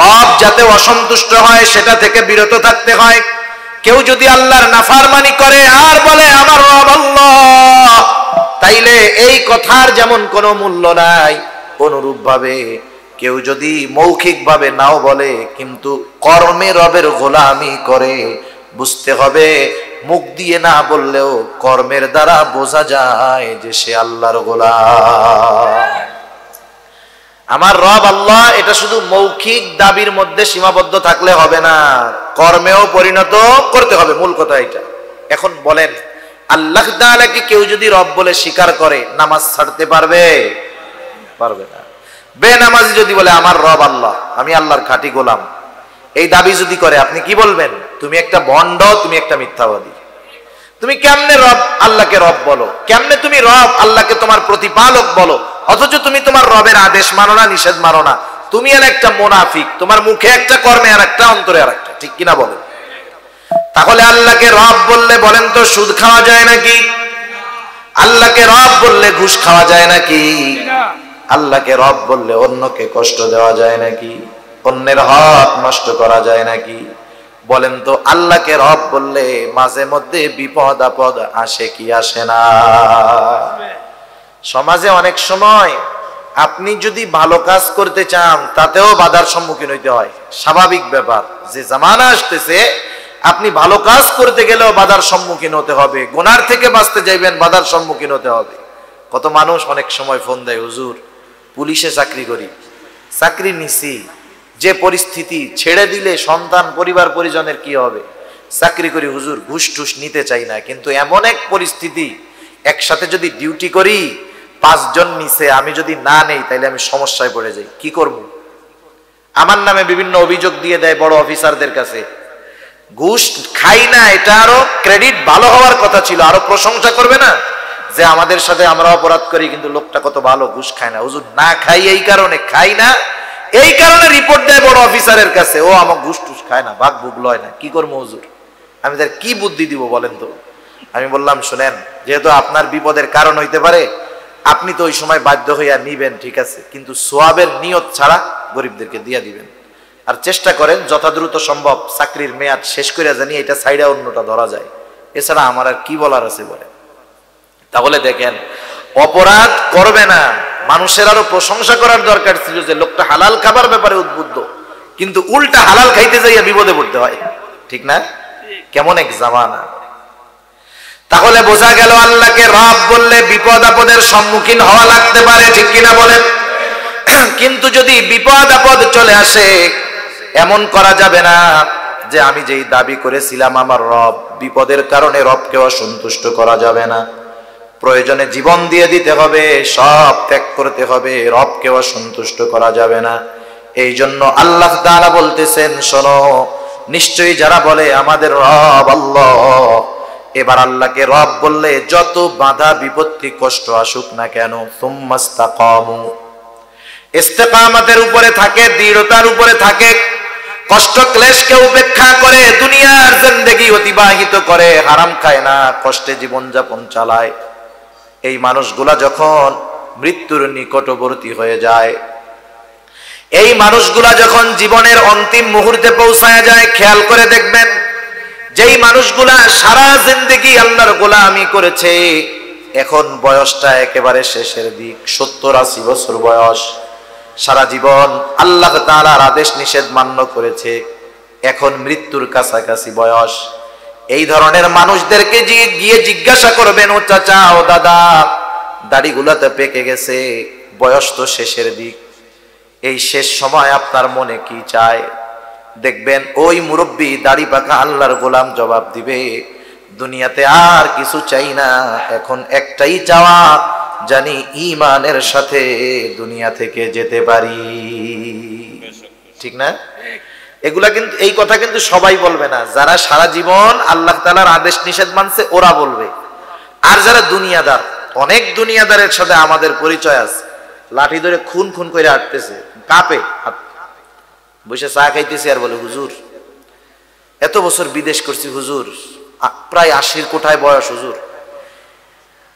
রব যাতে অসন্তুষ্ট হয় সেটা থেকে বিরত থাকতে হয়। কেউ যদি আল্লাহর নাফরমানি করে আর বলে আমার রব আল্লাহ, তাইলে এই কথার যেমন কোনো মূল্য নাই, অনুরূপ ভাবে কেউ যদি মৌখিক ভাবে নাও বলে কিন্তু কর্মে রবের গোলামি করে, বুঝতে হবে মুখ দিয়ে না বললেও কর্মের দ্বারা বোঝা যায় যে সে আল্লাহর গোলাম। আমার রব আল্লাহ, এটা শুধু মৌখিক দাবির মধ্যে সীমাবদ্ধ থাকলে হবে না, কর্মেও পরিণত করতে হবে, মূল কথা এটা। এখন বলেন, আল্লাহ তাআলাকে কেউ যদি রব বলে স্বীকার করে, নামাজ ছাড়তে পারবে? পারবে না। বেনামাজি যদি বলে আমার রব আল্লাহ, আমি আল্লাহর খাঁটি গোলাম, এই দাবি যদি করে, আপনি কি বলবেন? তুমি একটা ভণ্ড, তুমি একটা মিথ্যাবাদী। তুমি কেমনে রব আল্লাহকে রব বলো? কেমনে তুমি রব আল্লাহকে তোমার প্রতিপালক বলো, অথচ তুমি তোমার রবের আদেশ মানো না, নিষেধ মানো না? তুমি আর একটা মুনাফিক, তোমার মুখে একটা, কর্মে আর একটা, অন্তরে আর একটা। ঠিক কিনা বলেন? তাহলে আল্লাহকে রব বললে বলেন তো সুদ খাওয়া যায় নাকি? আল্লাহকে রব বললে ঘুষ খাওয়া যায় নাকি? আল্লাহকে রব বললে অন্যকে কষ্ট দেওয়া যায় নাকি? অন্যের হক নষ্ট করা যায় নাকি? বলেন তো, আল্লাহকে রব বললে মাঝে মধ্যে বিপদ আপদ আসে কি আসে না? সমাজে অনেক সময় আপনি যদি ভালো কাজ করতে চান, তাতেও বাধার সম্মুখীন হইতে হয়, স্বাভাবিক ব্যাপার। যে জামানা আসতেছে, আপনি ভালো কাজ করতে গেলেও বাধার সম্মুখীন হতে হবে, গুনার থেকে বাঁচতে যাইবেন, বাধার সম্মুখীন হতে হবে। কত মানুষ অনেক সময় ফোন দেয়, হুজুর পুলিশে চাকরি করি, চাকরি নিছি, যে পরিস্থিতি, ছেড়ে দিলে সন্তান পরিবার পরিজনের কি হবে, চাকরি করি হুজুর, ঘুষ টুস নিতে চাই না, কিন্তু এমন এক পরিস্থিতি, একসাথে যদি ডিউটি করি 5 জন নিচে, আমি যদি না নেই তাইলে আমি সমস্যায় পড়ে যাই, কি করব? আমার নামে বিভিন্ন অভিযোগ দিয়ে দেয় বড় অফিসারদের কাছে। ঘুষ খাই না, এটা আরো ক্রেডিট ভালো হওয়ার কথা ছিল, আরো প্রশংসা করবে না যে আমাদের সাথে আমরা অপরাধ করি কিন্তু লোকটা কত ভালো, ঘুষ খায় না। হুজুর না খাই, এই কারণে খাই না, এই কারণে রিপোর্ট দেয় বড় অফিসারের কাছে, ও আমার ঘুষ টুস খায় না, ভাগ ভুগ লয় না, কি করবো হুজুর? আমি তার কি বুদ্ধি দিব বলেন তো? আমি বললাম, শুনেন, যেহেতু আপনার বিপদের কারণ হইতে পারে, আপনি তো ওই সময় বাধ্য হইয়া নিবেন, ঠিক আছে, কিন্তু সোয়াবের নিয়ত ছাড়া গরিবদেরকে দিয়ে দিবেন। আর চেষ্টা করেন যথাদ্রুত সম্ভব চাকরির মেয়াদ শেষ করে জানি এটা সাইডে অন্যটা ধরা যায়, এছাড়া আমার আর কি বলার আছে বলে। তাহলে দেখেন, অপরাধ করবে না, মানুষের আরো প্রশংসা করার দরকার ছিল যে লোকটা হালাল খাবার ব্যাপারে উদ্বুদ্ধ, কিন্তু উল্টা হালাল খাইতে যাইয়া বিপদে পড়তে হয়, ঠিক না? কেমন এক জামানা। তাহলে বোঝা গেল, আল্লাহকে রব বললে বিপদ আপদের সম্মুখীন হওয়া লাগতে পারে, ঠিক কিনা বলেন? কিন্তু যদি বিপদ আপদ চলে আসে, এমন করা যাবে না যে আমি যেই দাবি করেছিলাম আমার রব, বিপদের কারণে রবকে অসন্তুষ্ট করা যাবে না, প্রয়োজনে জীবন দিয়ে দিতে হবে, সব ত্যাগ করতে হবে, রবকে অসন্তুষ্ট করা যাবে না। এই জন্য আল্লাহ তাআলা বলতেছেন, শোনো, নিশ্চয়ই যারা বলে আমাদের রব আল্লাহ, এবার আল্লাহকে রব বললে যত বাধা বিপত্তি কষ্ট আসুক না কেন, সুম্মাস্তাকামু, ইস্তেকামতের উপরে থাকে, দৃঢ়তার উপরে থাকে, কষ্ট ক্লেশকে উপেক্ষা করে দুনিয়ার জিন্দেগি অতিবাহিত করে, হারাম খায় না, কষ্টে জীবনযাপন চালায়, এই মানুষগুলা যখন মৃত্যুর নিকটবর্তী হয়ে যায়, এই মানুষগুলা যখন জীবনের অন্তিম মুহূর্তে পৌঁছায় যায়, খেয়াল করে দেখবেন, যেই মানুষগুলা সারা জিন্দেগি আল্লাহর গোলামি করেছে, এখন বয়সটা একেবারে শেষের দিক, 70-80 বছর বয়স, সারা জীবন আল্লাহ তাআলার আদেশ নিষেধ মান্য করেছে, এখন মৃত্যুর কাছাকাছি বয়স, এই ধরনের মানুষদেরকে গিয়ে জিজ্ঞাসা করবেন, ও চাচা, ও দাদা, দাড়িগুলাতে পেকে গেছে, বয়স তো শেষের দিক, এই শেষ সময় আপনার মনে কি চায়? দেখবেন ওই মুরব্বী দাড়ি পাকা আল্লাহর গোলাম জবাব দিবে, দুনিয়াতে আর কিছু চাই না, এখন একটাই চাওয়া, জানি ঈমানের সাথে দুনিয়া থেকে যেতে পারি, ঠিক না? এগুলা কিন্তু, এই কথা কিন্তু সবাই বলবে না, যারা সারা জীবন আল্লাহ তাআলার আদেশ নিষেধ মানছে ওরা বলবে। আর যারা দুনিয়াদার, অনেক দুনিয়াদারের সাথে আমাদের পরিচয় আছে, লাঠি ধরে খুন খুন করে আটতেছে, কাঁপে, বসে চা খাইতেছে আর বলে, হুজুর এত বছর বিদেশ করছি হুজুর, প্রায় 80 কোঠায় বয়স হুজুর,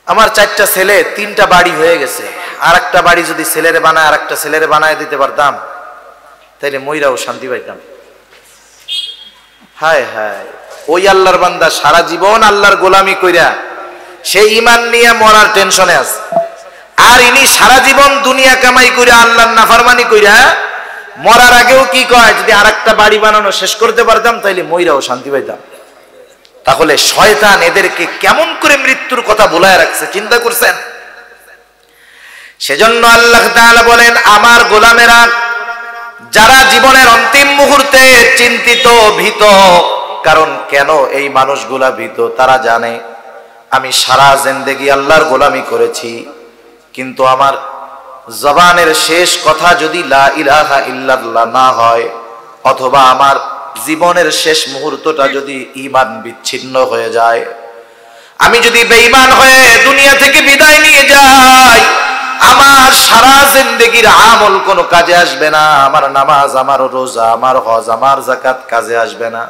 আমার 4টা ছেলে, 3টা বাড়ি হয়ে গেছে, আর একটা বাড়ি যদি ছেলেরে বানায়, আর একটা ছেলেরে বানায় দিতে পারতাম, তাইলে মইরাও শান্তি পাইতাম। হায় হায়, ওই আল্লাহর বান্দা সারা জীবন আল্লাহর গোলামি কইরা সে ঈমান নিয়ে মরার টেনশনে আছে, আর ইনি সারা জীবন দুনিয়া কামাই কইরা আল্লাহর নাফরমানি কইরা মরার আগেও কি কয়, যদি আরেকটা বাড়ি বানানো শেষ করতে পারতাম তাইলে মইরাও শান্তি পাইতাম। তাহলে শয়তান এদেরকে কেমন করে মৃত্যুর কথা বলায় রাখছে, চিন্তা করছেন? সেজন্য আল্লাহ তাআলা বলেন, আমার গোলামেরা যারা জীবনের অন্তিম মুহূর্তে চিন্তিত ভীত, কারণ কেন এই মানুষগুলা ভীত, তারা জানে আমি সারা জিন্দেগি আল্লাহর গোলামি করেছি, কিন্তু আমার জবানের শেষ কথা যদি লা ইলাহা ইল্লাল্লাহ না হয়, অথবা আমার জীবনের শেষ মুহূর্তটা যদি ঈমান বিচ্ছিন্ন হয়ে যায়, আমি যদি বেঈমান হয়ে দুনিয়া থেকে বিদায় নিয়ে যাই, আমার সারা জিন্দেগির আমল কোনো কাজে আসবে না। আমার নামাজ, আমার রোজা, আমার হজ, আমার যাকাত কাজে আসবে না।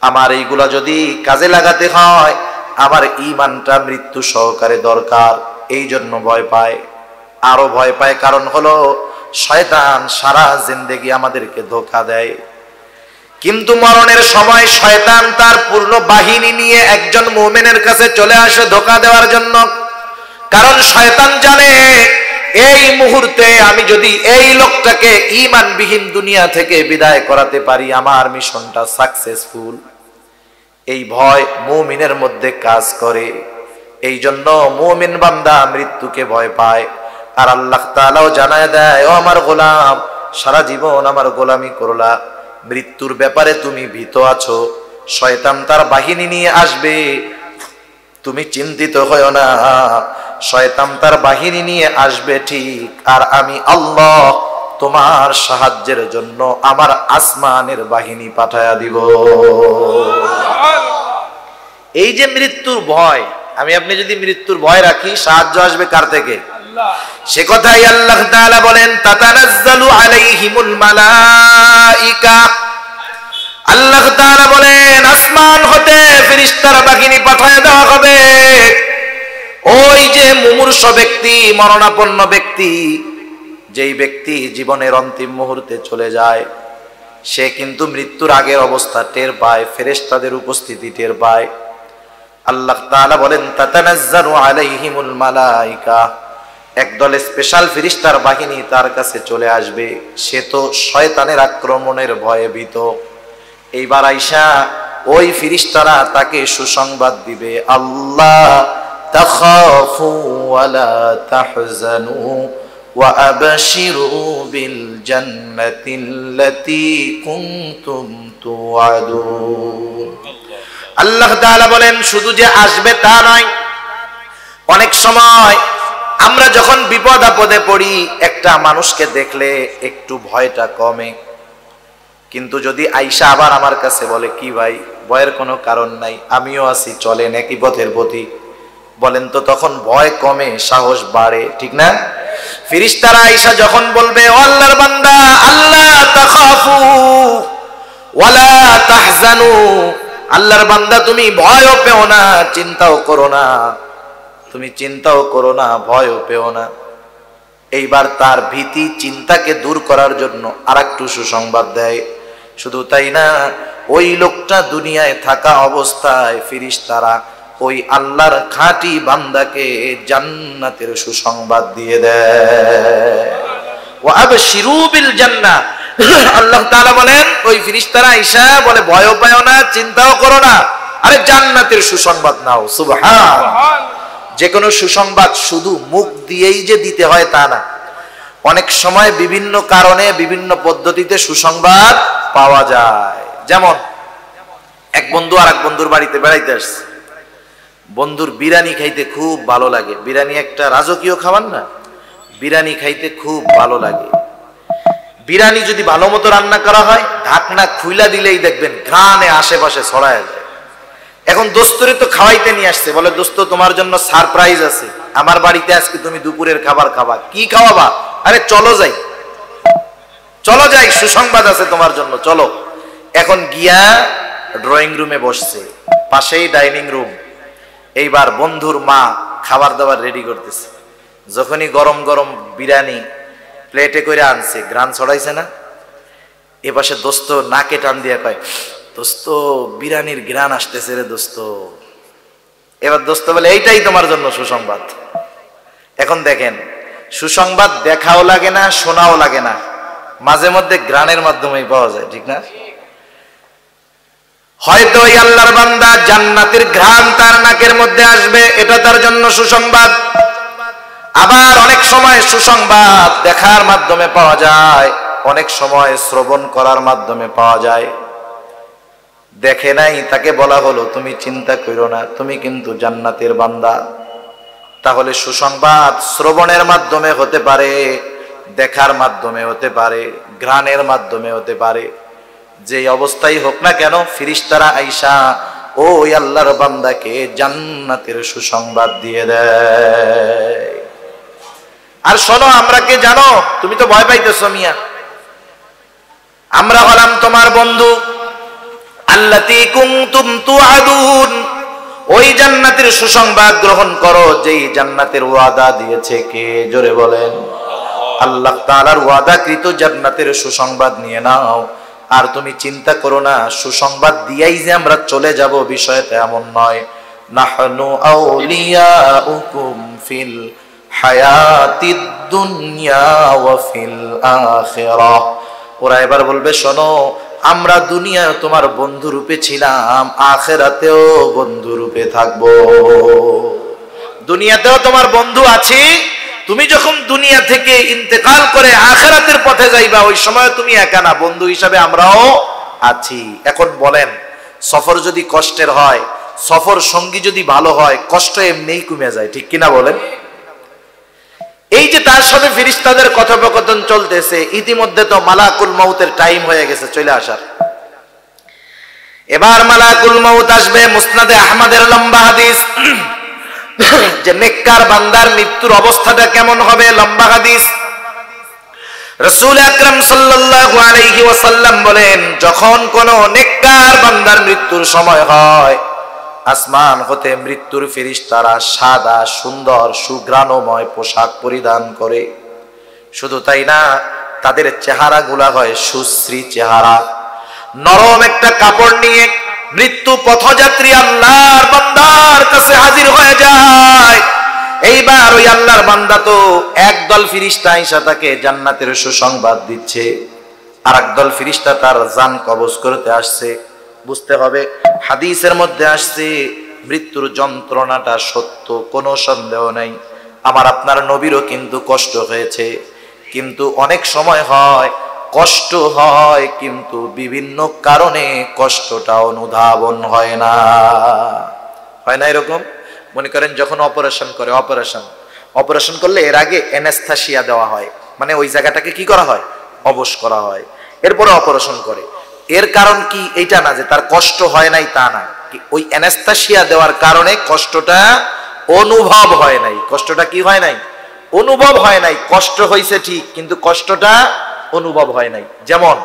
আমার এইগুলা যদি কাজে লাগাতে হয়, আমার ঈমানটা মৃত্যু সহকারে দরকার। এই জন্য ভয় পায়, আরো ভয় পায়, কারণ হলো শয়তান সারা জিন্দেগি আমাদেরকে ধোঁকা দেয়, কিন্তু মরণের সময় শয়তান তার পূর্ণ বাহিনী নিয়ে একজন মুমিনের কাছে চলে আসে ধোঁকা দেওয়ার জন্য। কারণ শয়তান জানে এই মুহূর্তে আমি যদি এই লোকটাকে ঈমানবিহীন দুনিয়া থেকে বিদায় করাতে পারি, আমার মিশনটা সাকসেসফুল। এই ভয় মুমিনের মধ্যে কাজ করে, এই জন্য মুমিন বান্দা মৃত্যুকে ভয় পায়। আর আল্লাহ তাআলাও জানায় দেয়, ও আমার গোলাম, সারা জীবন আমার গোলামি করলা, মৃত্যুর ব্যাপারে তুমি ভীত আছো, শয়তান তার বাহিনী নিয়ে আসবে, তুমি চিন্তিত হয়ো না। শয়তান তার বাহিনী নিয়ে আসবে ঠিক, আর আমি আল্লাহ তোমার সাহায্যের জন্য আমার আসমানের বাহিনী পাঠায়া দিব। এই যে মৃত্যুর ভয়, আমি আপনি যদি মৃত্যুর ভয় রাখি, সাহায্য আসবে কার থেকে? সে কথাই আল্লাহ তাআলা বলেন, তাতানাজ্জালু আলাইহিমুল মালাইকা। আল্লাহ তাআলা বলেন, আসমান হতে ফেরেশতার বাহিনী পাঠিয়ে দেওয়া হবে। ওই যে মুমূর্ষ ব্যক্তি, মরণাপন্ন ব্যক্তি, যেই ব্যক্তি জীবনের অন্তিম মুহূর্তে চলে যায়, সে কিন্তু মৃত্যুর আগের অবস্থা টের পায়, ফেরেশতাদের উপস্থিতি টের পায়। আল্লাহ তাআলা বলেন, তাতানাজ্জালু আলাইহিমুল মালাইকা, একদল স্পেশাল ফেরেশতার বাহিনী তার কাছে চলে আসবে। সে তো শয়তানের আক্রমণের ভয়ে ভীত। এইবার আইসা ওই ফেরেশতারা তাকে সুসংবাদ দিবে, আল্লাহ তাখাফু ওয়ালা তাহজানু ওয়া আবশিরু বিল জান্নাতিল্লাতী কুনতুম তুআদুন। আল্লাহ তাআলা বলেন, শুধু যে আসবে তা নয়, অনেক সময় আমরা যখন বিপদ আপদে পড়ি, একটা মানুষকে দেখলে একটু ভয়টা কমে, কিন্তু যদি আইসা আবার আমার কাছে বলে, কি ভাই ভয়ের কোনো কারণ নাই, আমিও আছি, চলেন একই পথের পথি, বলেন তো তখন ভয় কমে, সাহস বাড়ে, ঠিক না? ফেরেশতারা আইসা যখন বলবে, ও আল্লাহর বান্দা, আল্লাহ তাখাফু ওয়ালা তাহজানু, আল্লাহর বান্দা তুমি ভয়ও পেও না, চিন্তাও করো না, তুমি চিন্তাও করো না, ভয়ও পেও না। এইবার তার ভীতি চিন্তাকে দূর করার জন্য আরেকটু সুসংবাদ দেয়। শুধু তাই না, ওই লোকটা দুনিয়ায় থাকা অবস্থায় ফেরেশতারা ওই আল্লাহর খাঁটি বান্দাকে জান্নাতের সুসংবাদ দিয়ে দেয়। ওয়া আবশিরু বিল জান্নাহ, আল্লাহ তাআলা বলেন, ওই ফেরেশতারা আয়েশা বলে, ভয়ও পাও না, চিন্তাও করো না, আরে জান্নাতের সুসংবাদ নাও। সুবহান। যে কোনো সুসংবাদ শুধু মুখ দিয়েই যে দিতে হয় তা না, অনেক সময় বিভিন্ন কারণে বিভিন্ন পদ্ধতিতে সুসংবাদ পাওয়া যায়। যেমন এক বন্ধু আর এক বন্ধুর বাড়িতে বেড়াইতে আসছে, বন্ধুর বিরিয়ানি খাইতে খুব ভালো লাগে। বিরিয়ানি একটা রাজকীয় খাবার না, বিরিয়ানি খাইতে খুব ভালো লাগে। বিরিয়ানি যদি ভালো মতো রান্না করা হয়, ঢাকনা খুইলা দিলেই দেখবেন ঘ্রাণে আশেপাশে ছড়ায় যায়। এখন দোস্তরে তো খাওয়াইতে নিয়ে আসছে, বলে দোস্ত তোমার জন্য সারপ্রাইজ আছে, আমার বাড়িতে আজকে তুমি দুপুরের খাবার খাবা। কি খাওয়াবা? আরে চলো যাই, চলো যাই, সুসংবাদ আছে তোমার জন্য, চলো। এখন গিয়া ড্রয়িং রুমে বসছে, পাশেই ডাইনিং রুম। এইবার বন্ধুর মা খাবার দাবার রেডি করতেছে। যখনই গরম গরম বিরিয়ানি প্লেটে করে আনছে, ঘ্রাণ ছড়াইছে না, এ পাশে দোস্ত নাকে টান দিয়ে কয়, দোস্ত বিরিয়ানির ঘ্রাণ আসতেছে রে দোস্ত। এবার দোস্ত বলে, এইটাই তোমার জন্য সুসংবাদ। এখন দেখেন, সুসংবাদ দেখাও লাগে না, শোনাও লাগে না, মাঝে মধ্যে ঘ্রাণের মাধ্যমেই পাওয়া যায়, ঠিক না? হয়তো ওই আল্লাহর বান্দা জান্নাতের ঘ্রাণ তার নাকের মধ্যে আসবে, এটা তার জন্য সুসংবাদ। আবার অনেক সময় সুসংবাদ দেখার মাধ্যমে পাওয়া যায়, অনেক সময় শ্রবণ করার মাধ্যমে পাওয়া যায়। দেখে নাই, তাকে বলা হলো তুমি চিন্তা করো না, তুমি কিন্তু জান্নাতের বান্দা। তাহলে সুসংবাদ শ্রবণের মাধ্যমে হতে পারে, দেখার মাধ্যমে হতে পারে, ঘ্রাণের মাধ্যমে হতে পারে। যে অবস্থায় হোক না কেন, ফেরেশতারা আইসা ওই আল্লাহর বান্দাকে জান্নাতের সুসংবাদ দিয়ে দেয়। আর শোনো, আমরা কে জানো? তুমি তো ভয় পাইতেছো মিয়া। আমরা হলাম তোমার বন্ধু, আল্লাতী কুনতুম তুআদুন। ওই জান্নাতের সুসংবাদ গ্রহণ করো যেই জান্নাতের ওয়াদা দিয়েছে কে? জোরে বলেন। আল্লাহ তাআলার ওয়াদাকৃত জান্নাতের সুসংবাদ নিয়ে নাও। আর তুমি চিন্তা করো না সুসংবাদ দিয়েই যে আমরা চলে যাব, বিষয়টা এমন নয়। নাহনু আউলিয়াউকুম ফিল হায়াতিদ দুনিয়া ওয়া ফিল আখিরাহ। ওরা এবার বলবে শোনো, আমরা দুনিয়ায় তোমার বন্ধু রূপে ছিলাম, আখিরাতেও বন্ধু রূপে থাকবো। দুনিয়াতেও তোমার বন্ধু আছি, তুমি যখন দুনিয়া থেকে ইন্তেকাল করে আখিরাতের পথে যাইবা, ওই সময় তুমি একা না, বন্ধু হিসাবে আমরাও আছি। এখন বলেন, সফর যদি কষ্টের হয়, সফর সঙ্গী যদি ভালো হয়, কষ্ট এমনিই কমে যায়, ঠিক কিনা বলেন? এই যে তার সাথে ফেরেশতাদের কথোপকথন চলতেছে, ইতিমধ্যে তো মালাকুল মউতের টাইম হয়ে গেছে চলে আসার। এবার মালাকুল মউত আসবে। মুসনাদে আহমদের লম্বা হাদিস যে নেককার বান্দার মৃত্যুর অবস্থাটা কেমন হবে, লম্বা হাদিস। রাসূল আকরাম সাল্লাল্লাহু আলাইহি ওয়াসাল্লাম বলেন, যখন কোন নেককার বান্দার মৃত্যুর সময় হয়, আসমান হতে মৃত্যুর ফেরেশতারা সাদা সুন্দর সুঘ্রাণময় পোশাক পরিধান করে। শুধু তাই না, তাদের চেহারাগুলা হয় সুশ্রী চেহারা। নরম একটা কাপড় নিয়ে মৃত্যু পথযাত্রী আল্লাহর বান্দার কাছে হাজির হয়ে যায়। এইবার ওই আল্লাহর বান্দা তো একদল ফেরেশতা আইসা তাকে জান্নাতের সুসংবাদ দিচ্ছে, আর একদল ফেরেশতা তার জান কবজ করতে আসছে। বুঝতে হবে, হাদিসের মধ্যে আসছে মৃত্যুর যন্ত্রণাটা সত্য, কোনো সন্দেহ নাই। আমার আপনার নবীরও কিন্তু কষ্ট হয়েছে, কিন্তু অনেক সময় হয় কষ্ট হয়, কিন্তু বিভিন্ন কারণে কষ্টটা অনুধাবন হয় না। হয় না এরকম? মনে করেন যখন অপারেশন করে, অপারেশন করলে এর আগে অ্যানেস্থেসিয়া দেওয়া হয়, মানে ওই জায়গাটাকে কি করা হয়, অবশ করা হয়, এরপরে অপারেশন করে। এর কারণ কি এইটা না যে তার কষ্ট হয় নাই, তা না, ওই অ্যানেস্থেসিয়া দেওয়ার কারণে কষ্টটা অনুভব হয় নাই। কষ্টটা কি হয় নাই? অনুভব হয় নাই। কষ্ট হয়েছে ঠিক, কিন্তু কষ্টটা অনুভব হয় নাই। যেমন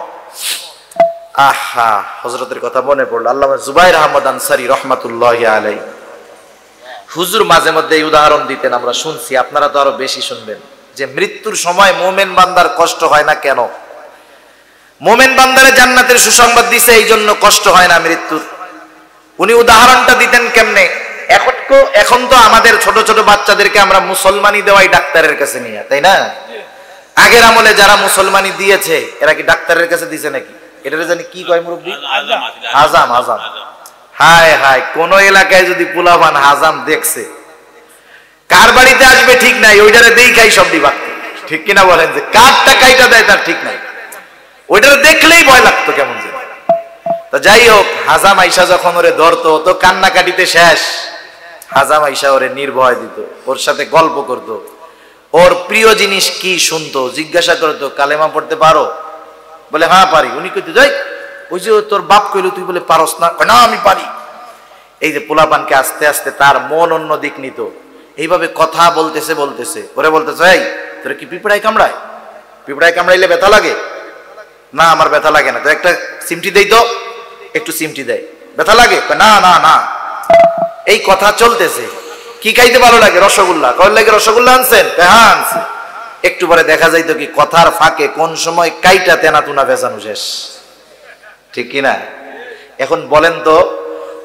হযরতের কথা মনে পড়লো, আল্লামা জুবাইর আহমদ আনসারী রহমাতুল্লাহি আলাইহি হুজুর মাঝে মধ্যে এই উদাহরণ দিতেন, আমরা শুনছি, আপনারা তো আরো বেশি শুনবেন, যে মৃত্যুর সময় মুমিন বান্দার কষ্ট হয় না কেন? মুমিন বান্দারে জান্নাতের সুসংবাদ দিছে, এই জন্য কষ্ট হয় না মৃত্যুর। উনি উদাহরণটা দিতেন কেমনে? এখন তো আমাদের ছোট ছোট বাচ্চাদেরকে আমরা মুসলমানি দেওয়াই ডাক্তারের কাছে নিয়ে, তাই না? আগের আমলে যারা মুসলমানি দিয়েছে এরা কি ডাক্তারের কাছে দিছে নাকি? এটা জানি কি কয় মুরব্বি? হাজাম। হায় হায়, কোন এলাকায় যদি পোলাপান হাজাম দেখছে, কার বাড়িতে আসবে ঠিক নাই, ওইটারে দেখাই সব দিবা, ঠিক কিনা বলেন? যে কারটা কাইটা দেয় তার ঠিক নাই, ওইটারে দেখলেই ভয় লাগতো কেমন যে। তো যাই হোক, হাজাম আইসা যখন ওরে ধরতো তো কান্নাকাটিতে শেষ। হাজাম আইসা ওরে নির্ভয় দিত, ওর সাথে গল্প করত, ওর প্রিয় জিনিস কি শুনতো, জিজ্ঞাসা করতো কালেমা পড়তে পারো? বলে হ্যাঁ পারি। উনি কইতে যাই, ওই যে তোর বাপ কইলো তুই বলে পারস না? না আমি পারি। এই যে পোলাপানকে আস্তে আস্তে তার মন অন্য দিক নিত। এইভাবে কথা বলতেছে ওরে বলতেছে, এই তোর কি পিঁপড়ায় কামড়ায়? পিঁপড়ায় কামড়াইলে ব্যথা লাগে? না আমার ব্যথা লাগে না। তো একটা চিমটি দেই তো, একটু চিমটি দেয়, ব্যথা লাগে? না না না। এই কথা চলতেছে। কি খাইতে ভালো লাগে? রসগোল্লা। কয় লাগে রসগোল্লা আনছেন? হ্যাঁ আনছি। একটু পরে দেখা যাইতো কি কথার ফাঁকে কোন সময় কাইটা তেনা তুনা বেচানো শেষ, ঠিক কিনা? এখন বলেন তো,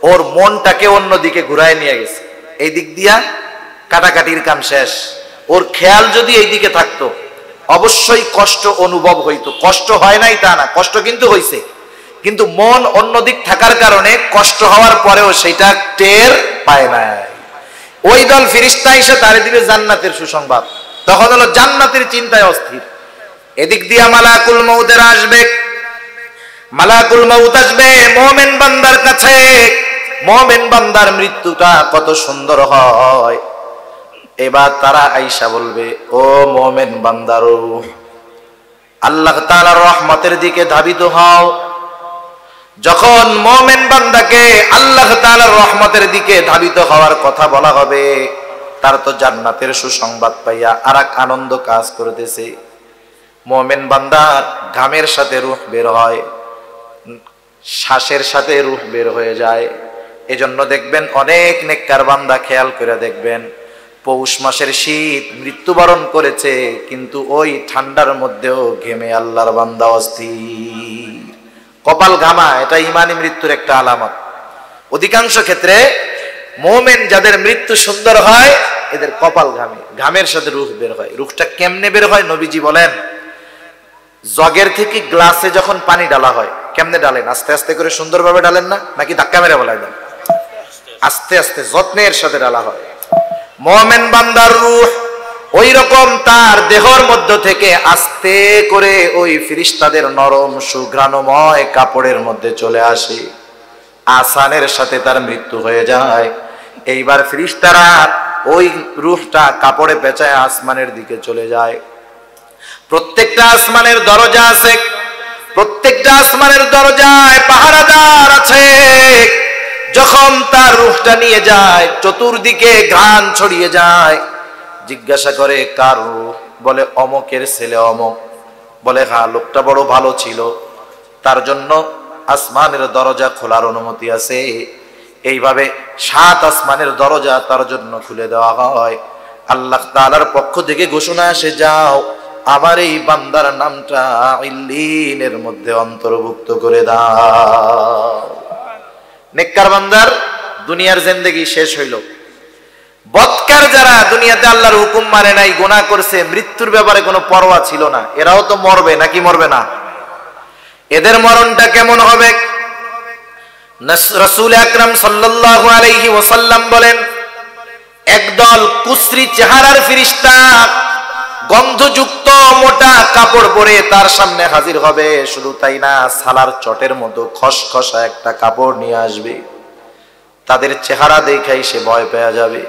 ওর মনটাকে অন্যদিকে ঘুরায় নিয়ে গেছে, এই দিক দিয়া কাটাকাটির কাম শেষ। ওর খেয়াল যদি এই দিকে থাকতো অবশ্যই কষ্ট অনুভব হইতো। কষ্ট হয় নাই তা না, কষ্ট কিন্তু হইছে, কিন্তু মন অন্যদিক থাকার কারণে কষ্ট হওয়ার পরেও সেটা টের পায় নাই। ওই দল ফেরেশতা এসে তারে দিবে জান্নাতের সুসংবাদ। তখন হলো জান্নাতের চিন্তায় অস্থির। এদিক দিয়া মালাকুল মউতের আসবে, মালাকুল মউত আসবে মুমিন বান্দার কাছে। মুমিন বান্দার মৃত্যুটা কত সুন্দর হয়। এবার তারা আয়েশা বলবে, ও মুমিন বান্দার রূহ, আল্লাহ তাআলার রহমতের দিকে ধাবিত হও। যখন মুমিন বান্দাকে আল্লাহ তাআলার রহমতের দিকে ধাবিত হওয়ার কথা বলা হবে, তার তো জান্নাতের সুসংবাদ পাইয়া আরেক আনন্দ কাজ করতেছে। মুমিন বান্দার ঘামের সাথে রূহ বের হয়, শ্বাসের সাথে রূহ বের হয়ে যায়। এজন্য দেখবেন অনেক নেককার বান্দা, খেয়াল করে দেখবেন, পৌষ মাসের শীত মৃত্যুবরণ করেছে, কিন্তু ওই ঠান্ডার মধ্যেও ঘেমে আল্লাহর বান্দা অস্থির। কপাল ঘামা, এটা ইমানি মৃত্যুর একটা আলামত। অধিকাংশ ক্ষেত্রে মুমিন যাদের মৃত্যু সুন্দর হয়, এদের কপাল ঘামে, ঘামের সাথে রূহ বের হয়। রূহটা কেমনে বের হয় নবীজি বলেন, জগের থেকে গ্লাসে যখন পানি ডালা হয়, কেমনে ডালেন? আস্তে আস্তে করে সুন্দরভাবে ডালেন না, নাকি ধাক্কা মেরে বলাই দেন? আস্তে আস্তে যত্নের সাথে ডালা হয়। মুমিন বান্দার রূহ ওই রকম তার দেহর মধ্য থেকে আস্তে করে ওই ফেরেশতাদের নরম সুঘ্রাণময় কাপড়ের মধ্যে চলে আসে। আসানের সাথে তার মৃত্যু হয়ে যায়। এইবার ফেরেশতারা ওই রূহটা কাপড়ে পেঁচায় আসমানের দিকে চলে যায়। প্রত্যেকটা আসমানের দরজা আছে, প্রত্যেকটা আসমানের দরজায় পাহারাদার আছে। যখন তার রূহটা নিয়ে যায়, চতুর্দিকে ঘ্রাণ ছড়িয়ে যায়। জিজ্ঞাসা করে, কার রূহ? বলে অমকের ছেলে অমক। বলে হ্যাঁ, লোকটা বড় ভালো ছিল, তার জন্য আসমানের দরজা খোলার অনুমতি আছে। এইভাবে 7 আসমানের দরজা তার জন্য খুলে দেওয়া হয়। আল্লাহ তাআলার পক্ষ থেকে ঘোষণা আসে, যাও আমার এই বান্দার নামটা ইল্লিনের মধ্যে অন্তর্ভুক্ত করে দাও। নেককার বান্দার দুনিয়ার জিন্দেগি শেষ হইল। বদকার যারা দুনিয়াতে আল্লাহর হুকুম মানে নাই, গুনাহ করছে, মৃত্যুর ব্যাপারে কোনো পরোয়া ছিল না, এরাও তো মরবে, নাকি মরবে না? এদের মরণটা কেমন হবে? রাসূল আকরাম সাল্লাল্লাহু আলাইহি ওয়াসাল্লাম বলেন, একদল কুশ্রী চেহারার ফেরেশতা গন্ধযুক্ত মোটা কাপড় পরে তার সামনে হাজির হবে। শুধু তাই না, সালার চটের মতো খসখসা একটা কাপড় নিয়ে আসবে। তাদের চেহারা দেখাই সে ভয় পেয়ে যাবে,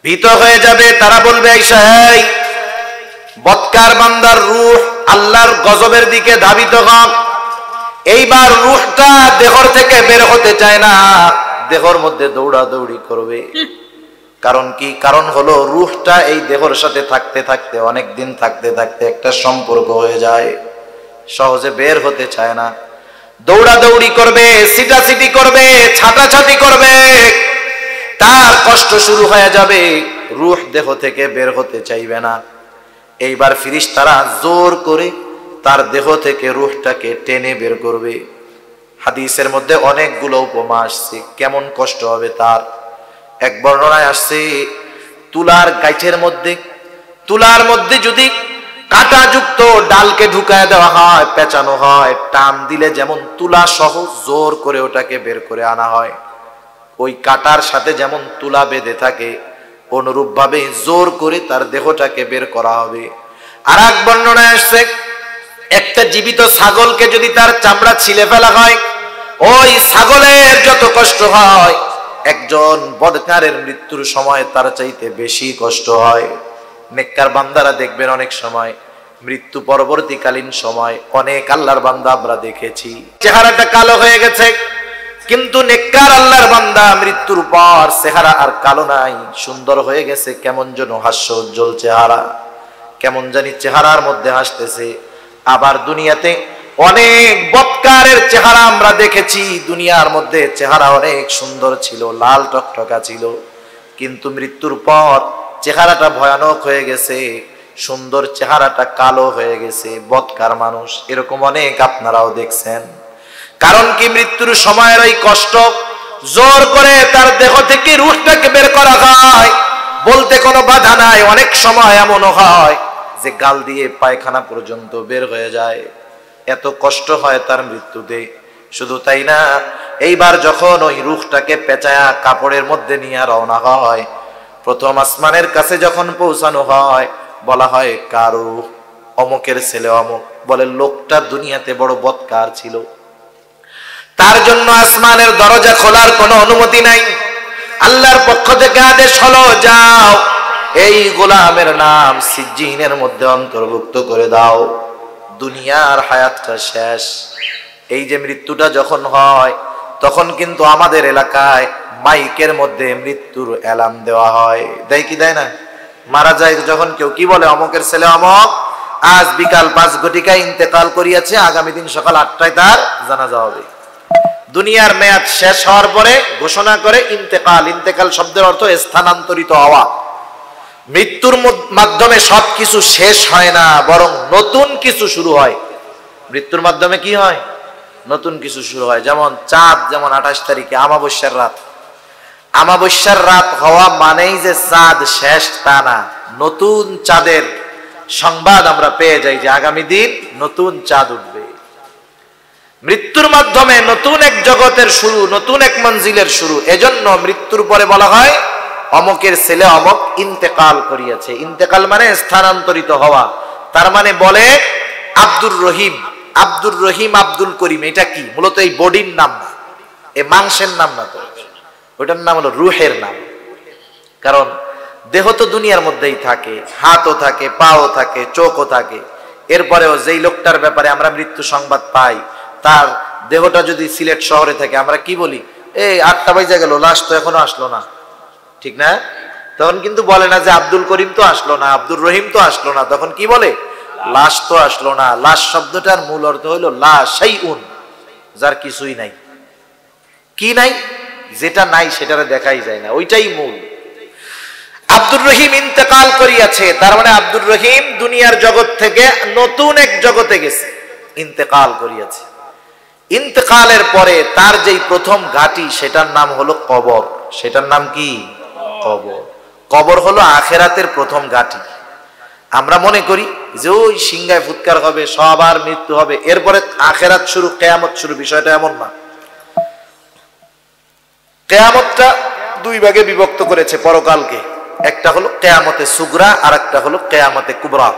ভীত হয়ে যাবে। তারা বলবে, আয়েশা, এই বদকার বান্দার রূহ আল্লাহর গজবের দিকে ধাবিত হয়। এইবার রূহটা দেহর থেকে বের হতে চায় না, দেহর মধ্যে দৌড়াদৌড়ি করবে। কারণ কি? কারণ হলো রূহটা এই দেহর সাথে থাকতে থাকতে, অনেক দিন থাকতে থাকতে একটা সম্পর্ক হয়ে যায়, সহজে বের হতে চায় না। দৌড়াদৌড়ি করবে, সিটাসিটি করবে, ছাটাছাটি করবে, তার কষ্ট শুরু হয়ে যাবে, রূহ দেহ থেকে বের হতে চাইবে না। এইবার ফেরেশতারা জোর করে তার দেহ থেকে রূহটাকে টেনে বের করবে। হাদিসের মধ্যে অনেকগুলো উপমা আসছে, কেমন কষ্ট হবে তার। এক বর্ণনায় আসছে, তুলার গাইঠের মধ্যে, তুলার মধ্যে যদি কাঁটাযুক্ত ডালকে ঢুকায় দেওয়া হয়, পেঁচানো হয়, টান দিলে যেমন তুলা সহ জোর করে ওটাকে বের করে আনা হয়, ওই কাঁটার সাথে যেমন তুলা বেঁধে থাকে, অনুরূপ ভাবে জোর করে তার দেহটাকে বের করা হবে। আর এক বর্ণনায় আসছে, একটা জীবিত ছাগলকে যদি তার চামড়া ছিলে ফেলা হয়, ওই ছাগলের যত কষ্ট হয়, একজন বদকারের মৃত্যুর সময় তার চাইতে বেশি কষ্ট হয়। নেককার বান্দারা দেখবেন অনেক সময় মৃত্যু পরবর্তীকালীন সময়, অনেক আল্লাহর বান্দা আমরা দেখেছি চেহারাটা কালো হয়ে গেছে, কিন্তু নেককার আল্লাহর বান্দা মৃত্যুর পর চেহারা আর কালো নাই, সুন্দর হয়ে গেছে, কেমন যেন হাস্য উজ্জ্বল চেহারা, কেমন জানি চেহারার মধ্যে হাসতেছে। আবার দুনিয়াতে অনেক বদকারের চেহারা আমরা দেখেছি, দুনিয়ার মধ্যে চেহারা অনেক সুন্দর ছিল, লাল টকটকা ছিল, কিন্তু মৃত্যুর পর চেহারাটা ভয়ানক হয়ে গেছে, সুন্দর চেহারাটা কালো হয়ে গেছে, বদকার মানুষ। এরকম অনেক আপনারাও দেখছেন। কারণ কি? মৃত্যুর সময়ের ওই কষ্ট, জোর করে তার দেহ থেকে রূহটাকে বের করা হয়, বলতে কোনো বাধা নাই। অনেক সময় এমনও হয় যে গাল দিয়ে পায়খানা পর্যন্ত বের হয়ে যায়, এত কষ্ট হয় তার মৃত্যুতে। শুধু তাই না, এইবার যখন ওই রূহটাকে পেঁচায়া কাপড়ের মধ্যে নিয়ে রওনা হয়, প্রথম আসমানের কাছে যখন পৌঁছানো হয়, বলা হয় কারু অমুকের ছেলে অমুক। বলে লোকটা দুনিয়াতে বড় বদকার ছিল, তার জন্য আসমানের দরজা খোলার কোনো অনুমতি নাই। আল্লাহর পক্ষ থেকে আদেশ হলো, যাও এই গোলামের নাম সিজ্জিনের মধ্যে অন্তর্ভুক্ত করে দাও, দুনিয়ার হায়াতটা শেষ। এই যে মৃত্যুটা যখন হয়, তখন কিন্তু আমাদের এলাকায় মাইকের মধ্যে মৃত্যুর অ্যালার্ম দেওয়া হয়। দেয় কি দেয় না? মারা যায় যখন কেউ, কি বলে অমুকের ছেলে অমুক আজ বিকাল 5 ঘটিকায় ইন্তেকাল করিয়াছে, আগামী দিন সকাল 8টায় তার জানাজা হবে। দুনিয়ার মেয়াদ শেষ হওয়ার পরে ঘোষণা করে ইন্তেকাল। ইন্তেকাল শব্দের অর্থ স্থানান্তরিত হওয়া। মৃত্যুর মাধ্যমে সবকিছু শেষ হয় না, বরং নতুন কিছু শুরু হয়। মৃত্যুর মাধ্যমে কি হয়? নতুন কিছু শুরু হয়। যেমন চাঁদ, যেমন 28 তারিখে আমাবস্যার রাত। আমাবস্যার রাত হওয়া মানেই যে চাঁদ শেষ তা না, নতুন চাঁদের সংবাদ আমরা পেয়ে যাই যে আগামী দিন নতুন চাঁদ উঠবে। মৃত্যুর মাধ্যমে নতুন এক জগতের শুরু, নতুন এক মঞ্জিলের শুরু। এজন্য মৃত্যুর পরে বলা হয় অমুকের ছেলে অমুক ইন্তেকাল করিয়াছে। ইন্তেকাল মানে স্থানান্তরিত হওয়া। তার মানে বলে আব্দুর রহিম, আব্দুর রহিম, আব্দুল করিম, এটা কি? মূলত এই বডির নাম না, এই মাংসের নাম না, তো ওইটার নাম হলো রুহের নাম। কারণ দেহ তো দুনিয়ার মধ্যেই থাকে, হাতও থাকে, পাও থাকে, চোখও থাকে। এরপরেও যেই লোকটার ব্যাপারে আমরা মৃত্যু সংবাদ পাই, তার দেহটা যদি সিলেট শহরে থাকে, আমরা কি বলি? এই 8টা বাজে গেল, লাশ তো এখনো আসলো না, ঠিক না? তখন কিন্তু বলে না যে আব্দুল করিম তো আসলো না, আব্দুর রহিম তো আসলো না, তখন কি বলে? লাশ তো আসলো না। লাশ শব্দটার মূল অর্থ হলো লা শাইউন, যার কিছুই নাই। কি নাই? যেটা নাই সেটারে দেখাই যায় না, ওইটাই মূল। আব্দুর রহিম ইন্তেকাল করিয়াছে, তার মানে আব্দুর রহিম দুনিয়ার জগৎ থেকে নতুন এক জগতে গেছে, ইন্তেকাল করিয়াছে। ইন্তেকালের পরে তার যেই প্রথম ঘাঁটি, সেটার নাম হলো কবর। সেটার নাম কি? কবর। কবর হলো আখেরাতের প্রথম ঘাঁটি। আমরা মনে করি যে ওই সিংহায় ফুৎকার হবে, সবার মৃত্যু হবে, এরপরে আখেরাত শুরু, কিয়ামত শুরু। বিষয়টা এমন না। কিয়ামতটা 2 ভাগে বিভক্ত করেছে পরকালকে। একটা হলো কিয়ামতে সুগরা, আর একটা হলো কিয়ামতে কুবরা।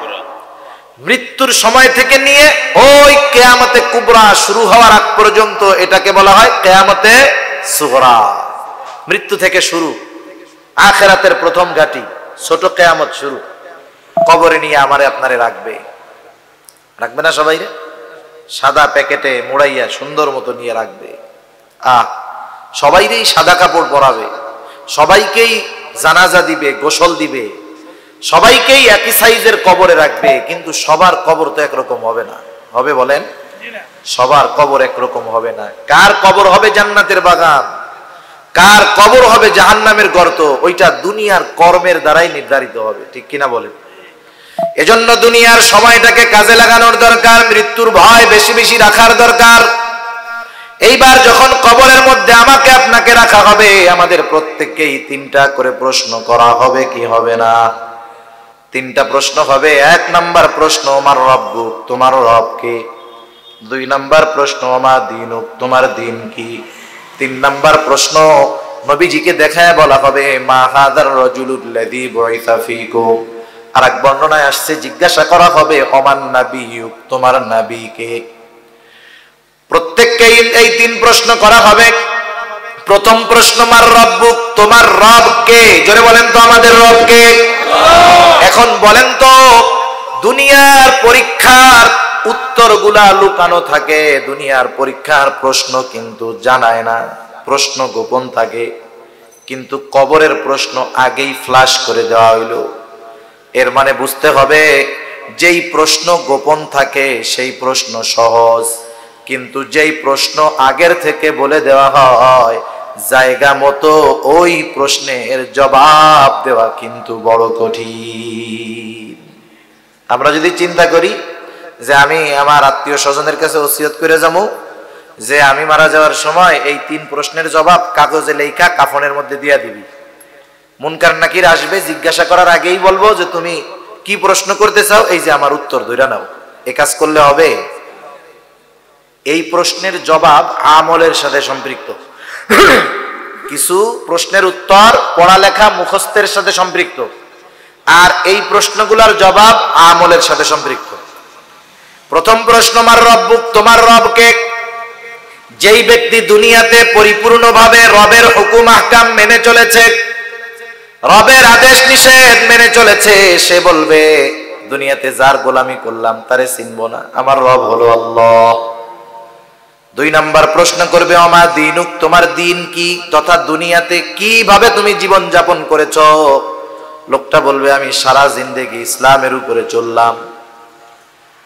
মৃত্যুর সময় থেকে নিয়ে ওই কিয়ামতে কুবরা শুরু হওয়ার আগ পর্যন্ত এটাকে বলা হয় কিয়ামতে সুগরা। মৃত্যু থেকে শুরু, আখিরাতের প্রথম ঘাঁটি, ছোট কিয়ামত শুরু। কবরে নিয়ে আমারে আপনারে রাখবে, রাখবে না সবাই রে? সাদা প্যাকেটে মুড়াইয়া সুন্দর মতো নিয়ে রাখবে। সবাইকেই সাদা কাপড় পরাবে, সবাইকেই জানাজা দিবে, গোসল দিবে, সবাইকেই একই সাইজের কবরে রাখবে। কিন্তু সবার কবর তো একরকম হবে না, হবে বলেন? সবার কবর একরকম হবে না। কার কবর হবে জান্নাতের বাগান, কার কবর হবে জাহান্নামের গর্ত, ওইটা দুনিয়ার কর্মের দ্বারাই নির্ধারিত হবে, ঠিক কিনা বলেন? এজন্য দুনিয়ার সময়টাকে কাজে লাগানোর দরকার, মৃত্যুর ভয় বেশি বেশি রাখার দরকার। এইবার যখন কবরের মধ্যে আমাকে আপনাকে রাখা হবে, আমাদের প্রত্যেককেই 3টা করে প্রশ্ন করা হবে, কি হবে না? 3টা প্রশ্ন হবে। 1 নাম্বার প্রশ্ন, আমার রব্বুক, তোমার রব কে? 2 নাম্বার প্রশ্ন, আমার দীনুক, তোমার দিন কি? 3 নাম্বার প্রশ্ন, নবীজিকে দেখায় বলা হবে মা হাদার রাজুলুল্লাযী বুইসা ফীকুম। আর এক বর্ণনায় আসছে জিজ্ঞাসা করা হবে ওমান নাবিয়ুক, তোমার নবী কে? প্রত্যেককেই এই 3 প্রশ্ন করা হবে। প্রথম প্রশ্ন, মার রব্বুক, তোমার রব কে? জোরে বলেন তো, আমাদের রব কে? এখন বলেন তো, দুনিয়ার পরীক্ষার উত্তরগুলা লুকানো থাকে, দুনিয়ার পরীক্ষার প্রশ্ন কিন্তু জানায় না, প্রশ্ন গোপন থাকে। কিন্তু কবরের প্রশ্ন আগেই ফ্লাশ করে দেওয়া হইল। এর মানে বুঝতে হবে, যেই প্রশ্ন গোপন থাকে সেই প্রশ্ন সহজ, কিন্তু যেই প্রশ্ন আগের থেকে বলে দেওয়া হয় জায়গা মতো, ওই প্রশ্নের জবাব দেওয়া কিন্তু বড় কঠিন। আমরা যদি চিন্তা করি যে আমি আমার আত্মীয় স্বজনের কাছে ওসিয়ত করে যাবো যে আমি মারা যাওয়ার সময় এই 3 প্রশ্নের জবাব কাগজে লেখা কাফনের মধ্যে দিয়া দিবি, মুনকার নাকির আসবে, জিজ্ঞাসা করার আগেই বলবো যে তুমি কি প্রশ্ন করতে চাও, এই যে আমার উত্তর ধইরা নাও, এ কাজ করলে হবে? এই প্রশ্নের জবাব আমলের সাথে সম্পৃক্ত। কিছু প্রশ্নের উত্তর পড়ালেখা মুখস্থের সাথে সম্পৃক্ত, আর এই প্রশ্নগুলোর জবাব আমলের সাথে সম্পৃক্ত। প্রথম প্রশ্ন, মার রব্বুক, তোমার রবকে? যেই ব্যক্তি দুনিয়াতে পরিপূর্ণভাবে রবের হুকুম আহকাম মেনে চলেছে, রবের আদেশ নিষেধ মেনে চলেছে, সে বলবে দুনিয়াতে যার গোলামি করলাম তারে চিনব না, আমার রব হলো আল্লাহ। 2 নাম্বার প্রশ্ন করবে, আমা দীনুক, তোমার দিন কি, তথা দুনিয়াতে কিভাবে তুমি জীবন যাপন করেছো? লোকটা বলবে আমি সারা জিন্দেগি ইসলামের উপরে চললাম,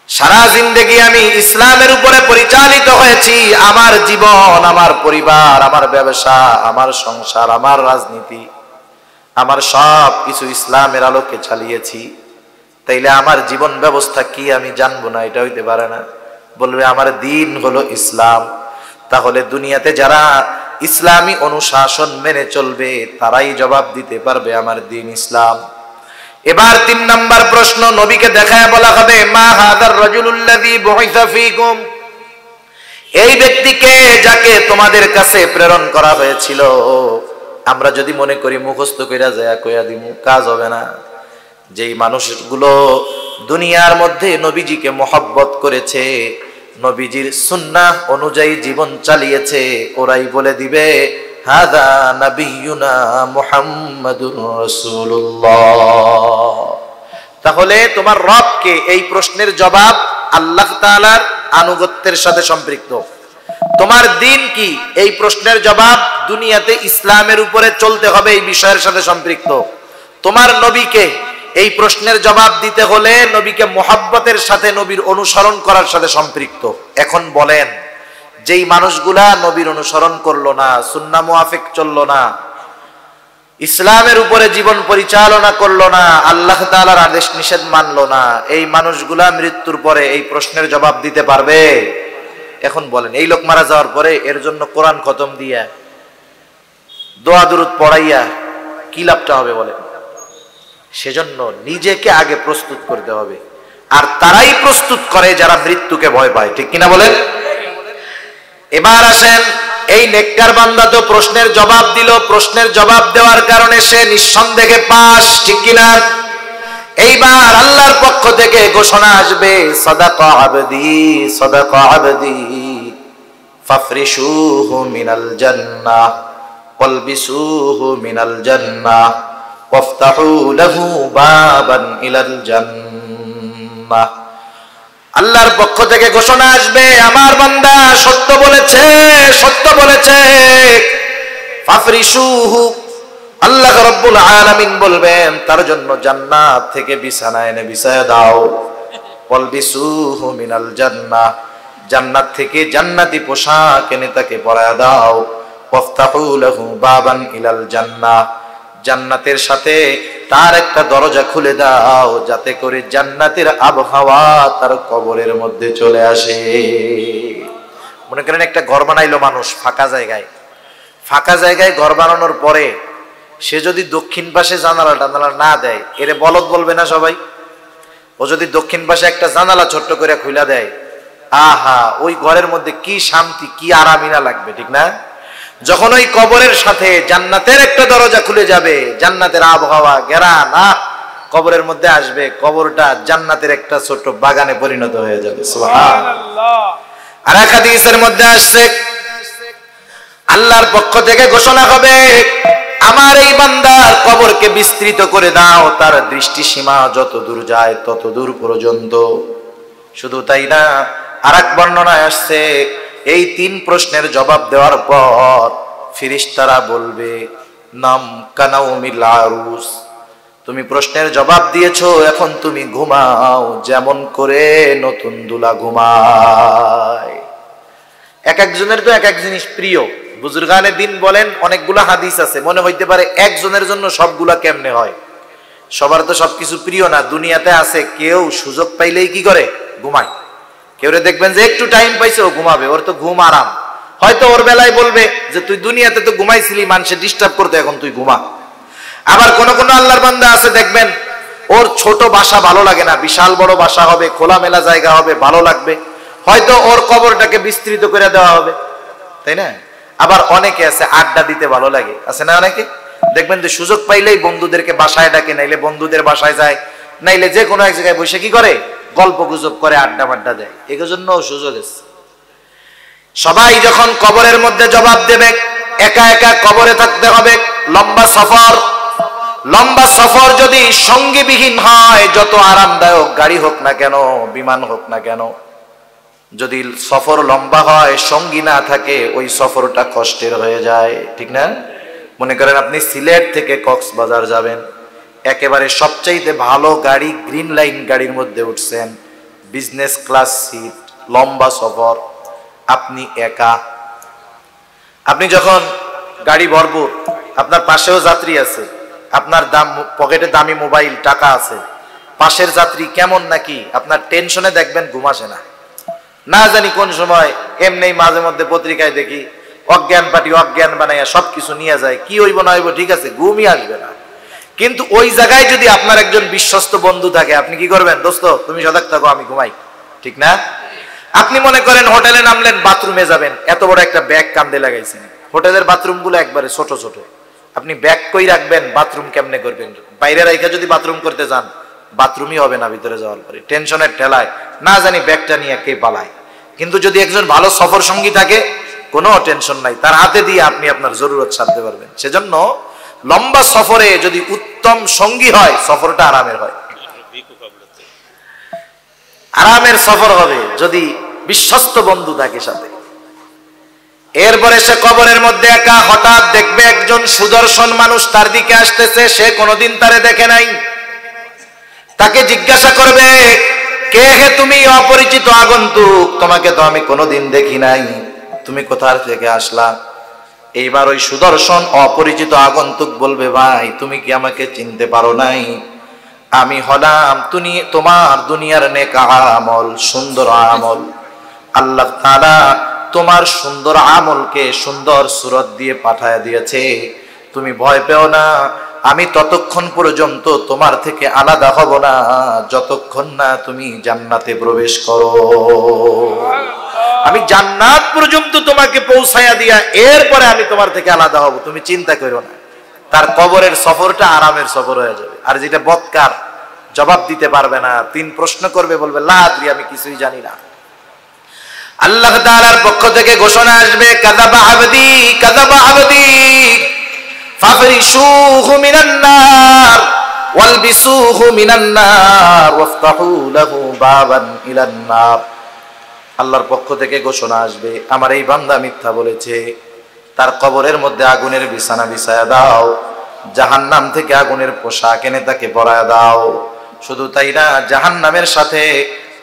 সারা জিন্দেগি আমি ইসলামের উপরে পরিচালিত হয়েছি, আমার জীবন, আমার পরিবার, আমার ব্যবসা, আমার সংসার, আমার রাজনীতি, আমার সব কিছু ইসলামের আলোকে চালিয়েছি, তাইলে আমার জীবন ব্যবস্থা কি আমি জানবো না? এটা হইতে পারে না। বলবে আমার দিন হলো ইসলাম। তাহলে দুনিয়াতে যারা ইসলামী অনুশাসন মেনে চলবে তারাই জবাব দিতে পারবে আমার দিন ইসলাম। এবার 3 নাম্বার প্রশ্ন, নবীকে দেখায় বলা হবে, মা হাদার রাজুলুল্লাযী বুইসা ফীকুম, এই ব্যক্তিকে যাকে তোমাদের কাছে প্রেরণ করা হয়েছিল। আমরা যদি মনে করি মুখস্থ কইরা যায় কইয়া দিমু, কাজ হবে না। যেই মানুষগুলো দুনিয়ার মধ্যে নবীজিকে মহব্বত করেছে, নবীজির সুন্নাহ অনুযায়ী জীবন চালিয়েছে, ওরাই বলে দিবে হাদা নবিয়ুনা মুহাম্মাদুর রাসূলুল্লাহ। তাহলে তোমার রবকে, এই প্রশ্নের জবাব আল্লাহ তাআলার আনুগত্যের সাথে সম্পৃক্ত। তোমার দিন কি, এই প্রশ্নের জবাব দুনিয়াতে ইসলামের উপরে চলতে হবে, এই বিষয়ের সাথে সম্পৃক্ত। তোমার নবীকে, এই প্রশ্নের জবাব দিতে হলে নবীকে মুহাব্বতের সাথে, নবীর অনুসরণ করার সাথে সম্পৃক্ত। এখন বলেন, যেই মানুষগুলা নবীর অনুসরণ করলো না, সুন্নাহ মুআফিক চললো না, ইসলামের উপরে জীবন পরিচালনা করলো না, আল্লাহ তাআলার আদেশ নিষেধ মানলো না, এই মানুষগুলা মৃত্যুর পরে এই প্রশ্নের জবাব দিতে পারবে? এখন বলেন, এই লোক মারা যাওয়ার পরে এর জন্য কোরআন খতম দিয়া, দোয়া দুরূদ পড়াইয়া কি লাভটা হবে বলেন? সেজন্য নিজেকে আগে প্রস্তুত করতে হবে, আর তারাই প্রস্তুত করে যারা মৃত্যুকে ভয় পায়, ঠিক কিনা বলেন? এবার আসেন, এই নেককার বান্দা তো প্রশ্নের জবাব দিল, প্রশ্নের জবাব দেওয়ার কারণে সে নিঃসন্দেহে পাস, ঠিক কিনা? এইবার আল্লাহর পক্ষ থেকে ঘোষণা আসবে, সাদাকা আবদি, সাদাকা আবদি, ফাফরিশুহু মিনাল জান্নাহ ওয়ালবিসুহু মিনাল জান্নাহ ওয়াফতাহু লাহু বাবান ইলাল জান্নাহ। আল্লাহর পক্ষ থেকে ঘোষণা আসবে, আমার বান্দা সত্য বলেছে, সত্য বলেছে। ফাফরিশুহু, আল্লাহ রাব্বুল আলামিন বলবেন তার জন্য জান্নাত থেকে বিছানা এনে বিছায়া দাও। ওয়ালবিসুহু মিনাল জান্নাহ, জান্নাত থেকে জান্নাতি পোশাক এনে তাকে পরায়া দাও। ওয়াফতাহু লাহু বাবান ইলাল জান্নাহ, জান্নাতের সাথে তার একটা দরজা খুলে দাও, যাতে করে জান্নাতের আবহাওয়া তার কবরের মধ্যে চলে আসে। মনে করেন একটা ঘর বানাইলো মানুষ ফাঁকা জায়গায়, ফাঁকা জায়গায় ঘর বানানোর পরে সে যদি দক্ষিণ পাশে জানালা টানালা না দেয়, এরে বলদ বলবে না সবাই? ও যদি দক্ষিণ পাশে একটা জানালা ছোট্ট করে খুলে দেয়, আহা, ওই ঘরের মধ্যে কি শান্তি, কি আরামিনা লাগবে, ঠিক না? যখন ওই কবরের সাথে জান্নাতের একটা দরজা খুলে যাবে, জান্নাতের আবহাওয়া ঘেরান কবরের মধ্যে আসবে, কবরটা জান্নাতের একটা ছোট বাগানে পরিণত হয়ে যাবে। সুবহানাল্লাহ। আর এক হাদিসের মধ্যে আসছে, আল্লাহর পক্ষ থেকে ঘোষণা হবে, আমার এই বান্দার কবরকে বিস্তৃত করে দাও, তার দৃষ্টি সীমা যত দূর যায় তত দূর পর্যন্ত। শুধু তাই না, আরেক বর্ণনায় আসছে, এই 3 প্রশ্নের জবাব দেওয়ার পর ফেরেশতারা বলবে, নাম কানাউমিল আরুস, তুমি প্রশ্নের জবাব দিয়েছো, এখন তুমি ঘুমাও যেমন করে নতুন দুলা ঘুমায়। এক একজনের তো এক এক জিনিস প্রিয়। বুজুর্গানে দিন বলেন, অনেকগুলা হাদিস আছে, মনে হইতে পারে একজনের জন্য সবগুলা কেমনে হয়? সবার তো সবকিছু প্রিয় না। দুনিয়াতে আছে কেউ সুযোগ পাইলেই কি করে? ঘুমায়। কেউ দেখবেন যে একটু টাইম পাইছে ও ঘুমাবে, ওর তো ঘুম আরাম। হয়তো ওর বেলায় বলবে যে তুই দুনিয়াতে তো ঘুমাইছিলি, মানুষে ডিস্টার্ব করতে, এখন তুই ঘুমা। আবার কোন কোন আল্লাহর বান্দা আছে দেখবেন ওর ছোট বাসা ভালো লাগে না, বিশাল বড় বাসা হবে, খোলামেলা জায়গা হবে, ভালো লাগবে। হয়তো ওর কবরটাকে বিস্তৃত করে দেওয়া হবে, তাই না? আবার অনেকে আছে আড্ডা দিতে ভালো লাগে, আছে না অনেকে? দেখবেন যে সুযোগ পাইলেই বন্ধুদেরকে বাসায় ডাকে, নাইলে বন্ধুদের বাসায় যায়, নাইলে যে কোনো এক জায়গায় বসে কি করে, গল্প গুজব করে, আড্ডা মাড্ডা দেয়। এই জন্য সুযোগ আছে। সবাই যখন কবরের মধ্যে জবাব দেবে, একা একা কবরে থাকতে হবে। লম্বা সফর, লম্বা সফর যদি সঙ্গীবিহীন হয়, যত আরামদায়ক গাড়ি হোক না কেন, বিমান হোক না কেন, যদি সফর লম্বা হয়, সঙ্গী না থাকে, ওই সফরটা কষ্টের হয়ে যায়, ঠিক না? মনে করেন আপনি সিলেট থেকে কক্সবাজার যাবেন, একেবারে সবচাইতে ভালো গাড়ি গ্রিন লাইন গাড়ির মধ্যে উঠছেন, বিজনেস ক্লাস সিট, লম্বা সফর, আপনি একা। আপনি যখন গাড়ি ভরপুর, আপনার পাশেও যাত্রী আছে, আপনার পকেটে দামি মোবাইল, টাকা আছে, পাশের যাত্রী কেমন নাকি আপনার টেনশনে দেখবেন ঘুম আসে না। না জানি কোন সময় এমনি মাঝে মধ্যে পত্রিকায় দেখি অজ্ঞান পার্টি অজ্ঞান বানাইয়া সবকিছু নিয়ে যায়, কি হইব না হইব ঠিক আছে, ঘুমই আসবে না। কিন্তু ওই জায়গায় যদি আপনার একজন বিশ্বস্ত বন্ধু থাকে, আপনি কি করবেন? দোস্ত তুমি সজাগ থাকো, আমি ঘুমাই, ঠিক না? আপনি মনে করেন হোটেলে নামলেন, বাথরুমে যাবেন, এত বড় একটা ব্যাগ কান্দে লাগাইছেন। হোটেলের বাথরুম গুলো একবারে ছোট ছোট, আপনি ব্যাগ কই রাখবেন, বাথরুম কেমনে করবেন? বাইরে রাইখা যদি বাথরুম করতে যান, বাথরুমই হবে না ভিতরে যাওয়ার পরে, টেনশনের ঠেলায় না জানি ব্যাগটা নিয়ে কে পালায়। কিন্তু যদি একজন ভালো সফর সঙ্গী থাকে, কোনো টেনশন নাই, তার হাতে দিয়ে আপনি আপনার জরুরত সারতে পারবেন। সেজন্য লম্বা সফরে যদি উত্তম সঙ্গী হয়, সফরটা আরামের হয়, আরামের সফর হবে যদি বিশ্বস্ত বন্ধু থাকে সাথে। এরপরে সে কবরের মধ্যে একা, হঠাৎ দেখবে একজন সুদর্শন মানুষ তার দিকে আসতেছে, সে কোনোদিন তারে দেখে নাই। তাকে জিজ্ঞাসা করবে, কে হে তুমি? অপরিচিত আগন্তুক, তোমাকে তো আমি কোনোদিন দেখি নাই, তুমি কোথা থেকে আসলা? এইবার ওই সুদর্শন অপরিচিত আগন্তুক বলবে, ভাই তুমি কি আমাকে চিনতে পারো নাই? আমি হলাম তোমার দুনিয়ার নেক আমল, সুন্দর আমল। আল্লাহ তাআলা তোমার সুন্দর আমলকে সুন্দর সুরত দিয়ে পাঠায় দিয়েছে, তুমি ভয় পেও না, আমি ততক্ষণ পর্যন্ত তোমার থেকে আলাদা হব না যতক্ষণ না তুমি জান্নাতে প্রবেশ করো। আমি জান্নাত পর্যন্ত তোমাকে পৌঁছায়া দিয়া এরপরে আমি তোমার থেকে আলাদা হব, তুমি চিন্তা করো না। তার কবরের সফরটা আরামের সফর হয়ে যাবে। আর যেটা বদকার, জবাব দিতে পারবে না, 3 প্রশ্ন করবে, বলবে লা আদরি, আমি কিছুই জানি না। আল্লাহ তাআলার পক্ষ থেকে ঘোষণা আসবে, কাযাবা আবদি, কাযাবা আবদি, ফাফরিশুহু মিনান নার ওয়ালবিসুহু মিনান নার ওয়াফতাহু লাহু বাবান ইলান নার। আল্লাহর পক্ষ থেকে ঘোষণা আসবে, আমার এই বান্দা মিথ্যা বলেছে, তার কবরের মধ্যে আগুনের বিছানা বিছায়া দাও, জাহান্নাম থেকে আগুনের পোশাক এনে তাকে পরায়া দাও। শুধু তাই না, জাহান্নামের সাথে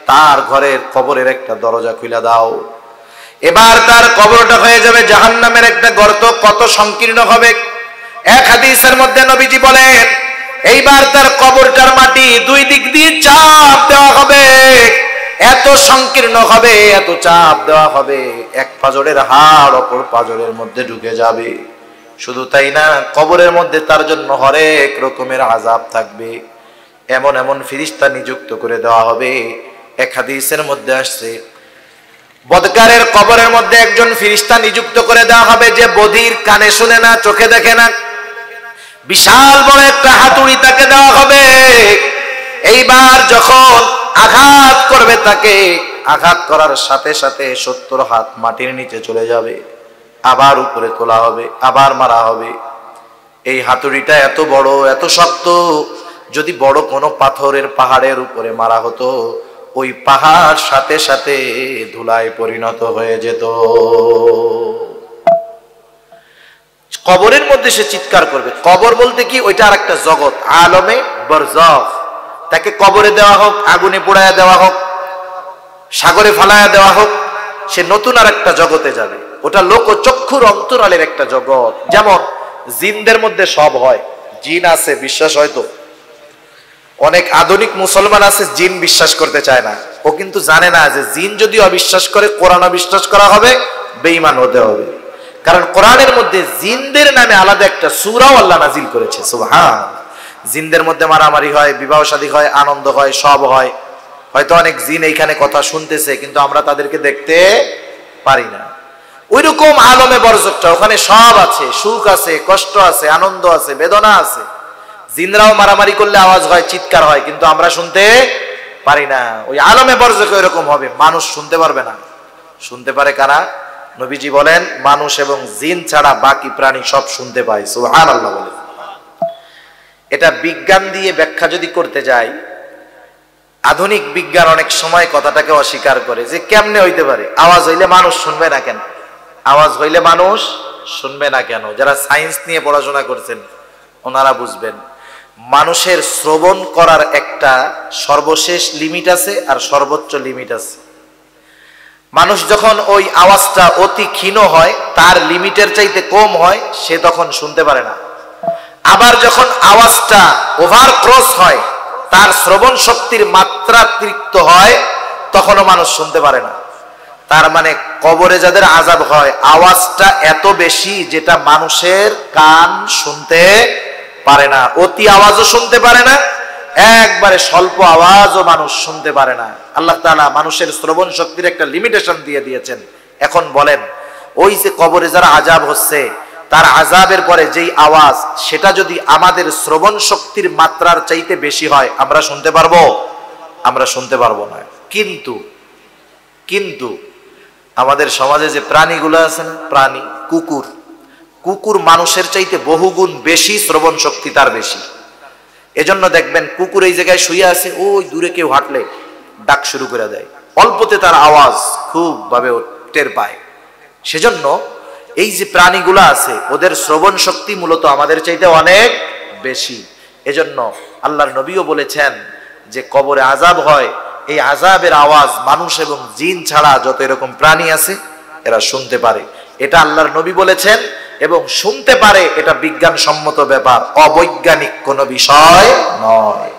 তার ঘরের কবরের একটা দরজা খুলে দাও। এবার তার কবরটা হয়ে যাবে জাহান্নামের একটা গর্ত। কত সংকীর্ণ হবে! এক হাদিসের মধ্যে নবীজি বলেন, এইবার তার কবরটার মাটি 2 দিক দিয়ে চাপ দেওয়া হবে, এত সংকীর্ণ হবে, এত চাপ দেওয়া হবে, এক পাজরের হাড় অপর পাজরের মধ্যে ঢুকে যাবে। শুধু তাই না, কবরের মধ্যে তার জন্য হরেক রকমের আযাব থাকবে। এমন এমন ফেরেশতা নিযুক্ত করে দেওয়া হবে। এক হাদিসের মধ্যে আসছে, বদকারের কবরের মধ্যে একজন ফেরেশতা নিযুক্ত করে দেওয়া হবে, যে বধির, কানে শুনে না, চোখে দেখে না। বিশাল বড় একটা হাতুড়ি তাকে দেওয়া হবে। এইবার যখন আঘাত করবে তাকে, আঘাত করার সাথে সাথে 70 হাত মাটির নিচে চলে যাবে, আবার উপরে তোলা হবে, আবার মারা হবে। এই হাতুড়িটা এত বড়, এত শক্ত, যদি বড় কোনো পাথরের পাহাড়ের উপরে মারা হতো, ওই পাহাড় সাথে সাথে ধুলায় পরিণত হয়ে যেত। কবরের মধ্যে সে চিৎকার করবে। কবর বলতে কি, ওইটা আর একটা জগৎ, আলমে বরজাখ। তাকে কবরে দেওয়া হোক, আগুনে পোড়ায়া দেওয়া হোক, সাগরে ফালায়া দেওয়া হোক, সে নতুন আর একটা জগতে যাবে। ওটা লোক চক্ষুর অন্তরালের একটা জগৎ। যেমন জিনদের মধ্যে সব হয়, জিন আছে, বিশ্বাস হয়তো অনেক আধুনিক মুসলমান আছে জিন বিশ্বাস করতে চায় না। ও কিন্তু জানে না যে জিন যদি অবিশ্বাস করে, কোরআন অবিশ্বাস করা হবে, বেঈমান হতে হবে। কারণ কোরআনের মধ্যে জিনদের নামে আলাদা একটা সূরাও আল্লাহ নাজিল করেছে। সুবহান। জিনদের মধ্যে মারামারি হয়, বিবাহ শাদী হয়, আনন্দ হয়, সব হয়। হয়তো অনেক জিন এইখানে কথা শুনতেছে, কিন্তু আমরা তাদেরকে দেখতে পারি না। ওইরকম আলমে বরজখটা, ওখানে সব আছে, সুখ আছে, কষ্ট আছে, আনন্দ আছে, বেদনা আছে। জিনরাও মারামারি করলে আওয়াজ হয়, চিৎকার হয়, কিন্তু আমরা শুনতে পারি না। ওই আলমে বরজখে এরকম হবে, মানুষ শুনতে পারবে না। শুনতে পারে কারা? নবীজি বলেন মানুষ এবং জিন ছাড়া বাকি প্রাণী সব শুনতে পায়। সুবহানাল্লাহ বলে। এটা বিজ্ঞান দিয়ে ব্যাখ্যা যদি করতে যাই, আধুনিক বিজ্ঞান অনেক সময় কথাটাকে অস্বীকার করে যে কেমনে হইতে পারে, আওয়াজ হইলে মানুষ শুনবে না কেন? আওয়াজ হইলে মানুষ শুনবে না কেন? যারা সায়েন্স নিয়ে পড়াশোনা করছেন ওনারা বুঝবেন, মানুষের শ্রবণ করার একটা সর্বশেষ লিমিট আছে আর সর্বোচ্চ লিমিট আছে। মানুষ যখন ওই আওয়াজটা অতি ক্ষীণ হয়, তার লিমিটের চাইতে কম হয়, সে তখন শুনতে পারে না। আবার যখন আওয়াজটা ওভার ক্রস হয়, তার শ্রবণ শক্তির মাত্রাতিরিক্ত হয়, তখনও মানুষ শুনতে পারে না। তার মানে কবরে যাদের আযাব হয়, আওয়াজটা এত বেশি যেটা মানুষের কান শুনতে পারে না। অতি আওয়াজও শুনতে পারে না, একবারে স্বল্প আওয়াজও মানুষ শুনতে পারে না। আল্লাহ তাআলা মানুষের শ্রবণ শক্তির একটা লিমিটেশন দিয়ে দিয়েছেন। এখন বলেন, ওই যে কবরে যারা আযাব হচ্ছে, তার আযাবের পরে যেই আওয়াজ, সেটা যদি আমাদের শ্রবণ শক্তির মাত্রার চাইতে বেশি হয়, আমরা শুনতে পারবো? আমরা শুনতে পারবো না। কিন্তু আমাদের সমাজে যে প্রাণীগুলো আছে না, প্রাণী, কুকুর মানুষের চাইতে বহুগুণ বেশি শ্রবণ শক্তি তার বেশি। এজন্য দেখবেন কুকুর এই জায়গায় শুয়ে আছে, ওই দূরে কেউ হাঁটলে ডাক শুরু করে দেয়, অল্পতে তার আওয়াজ খুব ভাবে টের পায়। সেজন্য এই যে প্রাণীগুলো আছে, ওদের শ্রবণ শক্তি মূলত আমাদের চাইতে অনেক বেশি। এজন্য আল্লাহর নবীও বলেছেন যে কবরে আযাব হয়, এই আযাবের আওয়াজ মানুষ এবং জিন ছাড়া যত এরকম প্রাণী আছে এরা শুনতে পারে। এটা আল্লাহর নবী বলেছেন, এবং শুনতে পারে, এটা বিজ্ঞানসম্মত ব্যাপার, অবৈজ্ঞানিক কোনো বিষয় নয়।